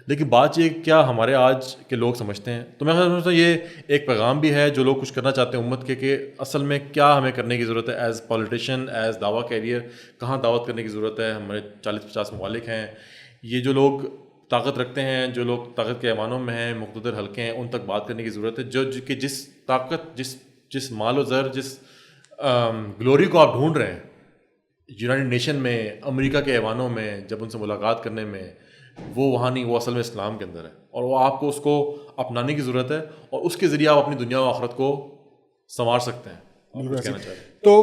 لیکن بات یہ کیا ہمارے آج کے لوگ سمجھتے ہیں. تو میں سمجھتا ہوں یہ ایک پیغام بھی ہے جو لوگ کچھ کرنا چاہتے ہیں امت کے, کہ اصل میں کیا ہمیں کرنے کی ضرورت ہے ایز پولیٹیشین, ایز دعویٰ کیریئر, کہاں دعوت کرنے کی ضرورت ہے. ہمارے 40-50 ممالک ہیں, یہ جو لوگ طاقت رکھتے ہیں, جو لوگ طاقت کے ایوانوں میں ہیں, مقتدر حلقے ہیں, ان تک بات کرنے کی ضرورت ہے. جو کہ جس طاقت, جس مال و زر, جس گلوری کو آپ ڈھونڈ رہے ہیں یونائٹڈ نیشن میں, امریکہ کے ایوانوں میں, جب ان سے ملاقات کرنے میں, وہ وہاں نہیں, وہ اصل میں اسلام کے اندر ہے. اور وہ آپ کو اس کو اپنانے کی ضرورت ہے, اور اس کے ذریعے آپ اپنی دنیا و آخرت کو سنوار سکتے ہیں. تو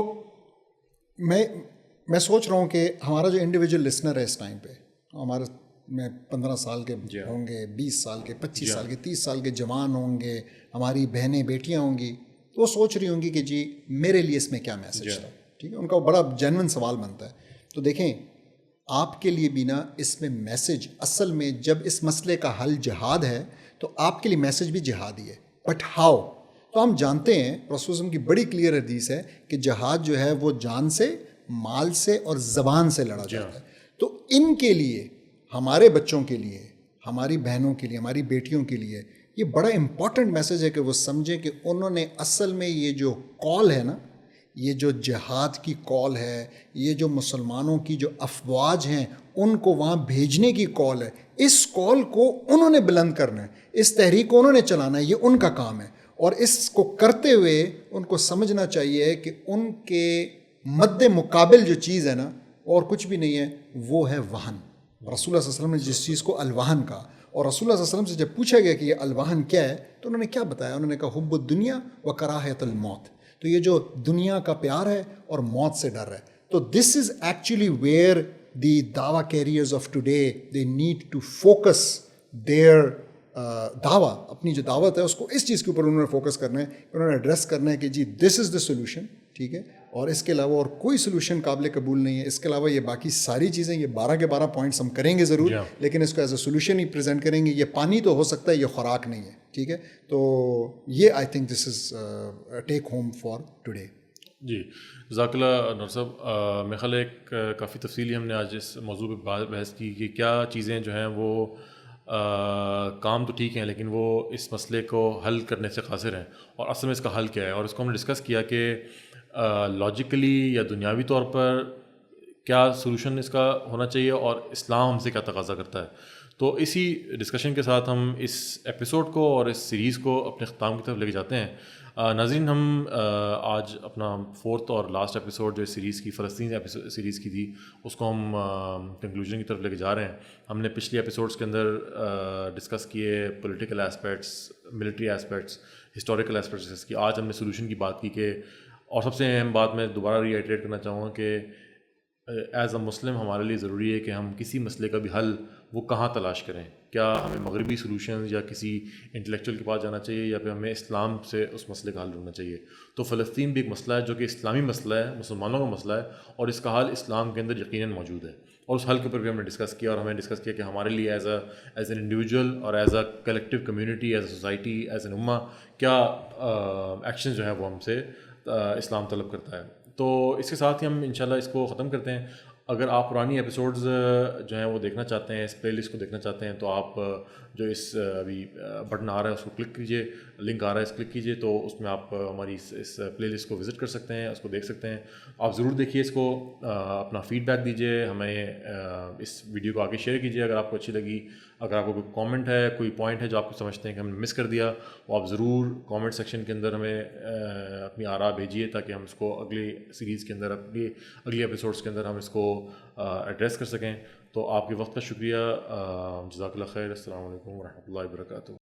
میں سوچ رہا ہوں کہ ہمارا جو انڈیویجول لسنر ہے اس ٹائم پہ, ہمارے میں 15 سال کے ہوں گے, 20 سال کے, 25 سال کے, 30 سال کے جوان ہوں گے, ہماری بہنیں بیٹیاں ہوں گی, تو وہ سوچ رہی ہوں گی کہ جی میرے لیے اس میں کیا میسج تھا. ٹھیک ہے, ان کا بڑا جینوئن سوال بنتا ہے. تو دیکھیں, آپ کے لیے بھی نا اس میں میسج, اصل میں جب اس مسئلے کا حل جہاد ہے تو آپ کے لیے میسج بھی جہادی ہے. But how? تو ہم جانتے ہیں رسول اللہ کی بڑی کلیئر حدیث ہے کہ جہاد جو ہے وہ جان سے, مال سے اور زبان سے لڑا جاتا ہے. تو ان کے لیے, ہمارے بچوں کے لیے, ہماری بہنوں کے لیے, ہماری بیٹیوں کے لیے یہ بڑا امپورٹنٹ میسج ہے کہ وہ سمجھیں کہ انہوں نے اصل میں یہ جو کال ہے نا, یہ جو جہاد کی کال ہے, یہ جو مسلمانوں کی جو افواج ہیں ان کو وہاں بھیجنے کی کال ہے, اس کال کو انہوں نے بلند کرنا ہے, اس تحریک کو انہوں نے چلانا ہے, یہ ان کا کام ہے. اور اس کو کرتے ہوئے ان کو سمجھنا چاہیے کہ ان کے مد مقابل جو چیز ہے نا اور کچھ بھی نہیں ہے, وہ ہے وہن. رسول اللہ صلی اللہ علیہ وسلم نے جس چیز کو الوہن کہا, اور رسول اللہ صلی اللہ علیہ وسلم سے جب پوچھا گیا کہ یہ الوہن کیا ہے تو انہوں نے کیا بتایا, انہوں نے کہا حب الدنیا و کراہت الموت. تو یہ جو دنیا کا پیار ہے اور موت سے ڈر ہے. تو دس از ایکچولی ویئر دی دعویٰ carriers of today they need to focus their دعویٰ, اپنی جو دعوت ہے اس کو اس چیز کے اوپر انہوں نے فوکس کرنا ہے, انہوں نے ایڈریس کرنا ہے کہ جی دس از دا سولوشن, ٹھیک ہے, اور اس کے علاوہ اور کوئی سولوشن قابل قبول نہیں ہے. اس کے علاوہ یہ باقی ساری چیزیں, یہ 12 کے 12 پوائنٹس ہم کریں گے ضرور, لیکن اس کو as a solution he present کریں گے. یہ پانی تو ہو سکتا ہے, یہ خوراک نہیں ہے, ٹھیک ہے. تو یہ I think this is take home for today. جی جزاک اللہ نور صاحب. میرے خیال ایک کافی تفصیلی ہم نے آج اس موضوع پہ بحث کی کہ کیا چیزیں جو ہیں وہ کام تو ٹھیک ہیں لیکن وہ اس مسئلے کو حل کرنے سے قاصر ہیں, اور اصل میں اس کا حل کیا ہے. اور اس کو ہم نے ڈسکس کیا کہ لاجیکلی یا دنیاوی طور پر کیا سولوشن اس کا ہونا چاہیے اور اسلام ہم سے کیا تقاضا کرتا ہے. تو اسی ڈسکشن کے ساتھ ہم اس ایپیسوڈ کو اور اس سیریز کو اپنے اختتام کی طرف لے کے جاتے ہیں. ناظرین, ہم آج اپنا 4th اور لاسٹ ایپیسوڈ جو اس سیریز کی فلسطین سیریز کی تھی اس کو ہم کنکلوژن کی طرف لے کے جا رہے ہیں. ہم نے پچھلی ایپیسوڈس کے اندر ڈسکس کیے political aspects, military aspects, historical aspects discuss کی. آج ہم نے سولوشن کی بات کی کہ, اور سب سے اہم بات میں دوبارہ ری ایٹریٹ کرنا چاہوں گا کہ ایز اے مسلم ہمارے لیے ضروری ہے کہ ہم کسی مسئلے کا بھی حل وہ کہاں تلاش کریں. کیا ہمیں مغربی سولوشن یا کسی انٹلیکچوئل کے پاس جانا چاہیے یا پھر ہمیں اسلام سے اس مسئلے کا حل ڈھونڈنا چاہیے. تو فلسطین بھی ایک مسئلہ ہے جو کہ اسلامی مسئلہ ہے, مسلمانوں کا مسئلہ ہے, اور اس کا حل اسلام کے اندر یقیناً موجود ہے. اور اس حل کے اوپر بھی ہم نے ڈسکس کیا, اور ہمیں ڈسکس کیا کہ ہمارے لیے ایز این انڈیویجول اور as a collective community, as a society, as an امہ کیا ایکشن جو ہے وہ ہم سے اسلام طلب کرتا ہے. تو اس کے ساتھ ہی ہم انشاءاللہ اس کو ختم کرتے ہیں. اگر آپ پرانی ایپیسوڈز جو ہیں وہ دیکھنا چاہتے ہیں, اس پلے لسٹ کو دیکھنا چاہتے ہیں, تو آپ جو اس ابھی بٹن آ رہا ہے اس کو کلک کیجئے, لنک آ رہا ہے اس کلک کیجئے, تو اس میں آپ ہماری اس پلے لسٹ کو وزٹ کر سکتے ہیں, اس کو دیکھ سکتے ہیں. آپ ضرور دیکھیے اس کو, اپنا فیڈ بیک دیجیے, ہمیں اس ویڈیو کو آگے شیئر کیجیے اگر آپ کو اچھی لگی. اگر آپ کو کوئی کامنٹ ہے, کوئی پوائنٹ ہے جو آپ کو سمجھتے ہیں کہ ہم نے مس کر دیا, وہ آپ ضرور کامنٹ سیکشن کے اندر ہمیں اپنی آراء بھیجیے تاکہ ہم اس کو اگلی سیریز کے اندر, اگلی ایپیسوڈس کے اندر ہم اس کو ایڈریس کر سکیں. تو آپ کے وقت کا شکریہ. جزاک اللہ خیر. السلام علیکم ورحمۃ اللہ وبرکاتہ.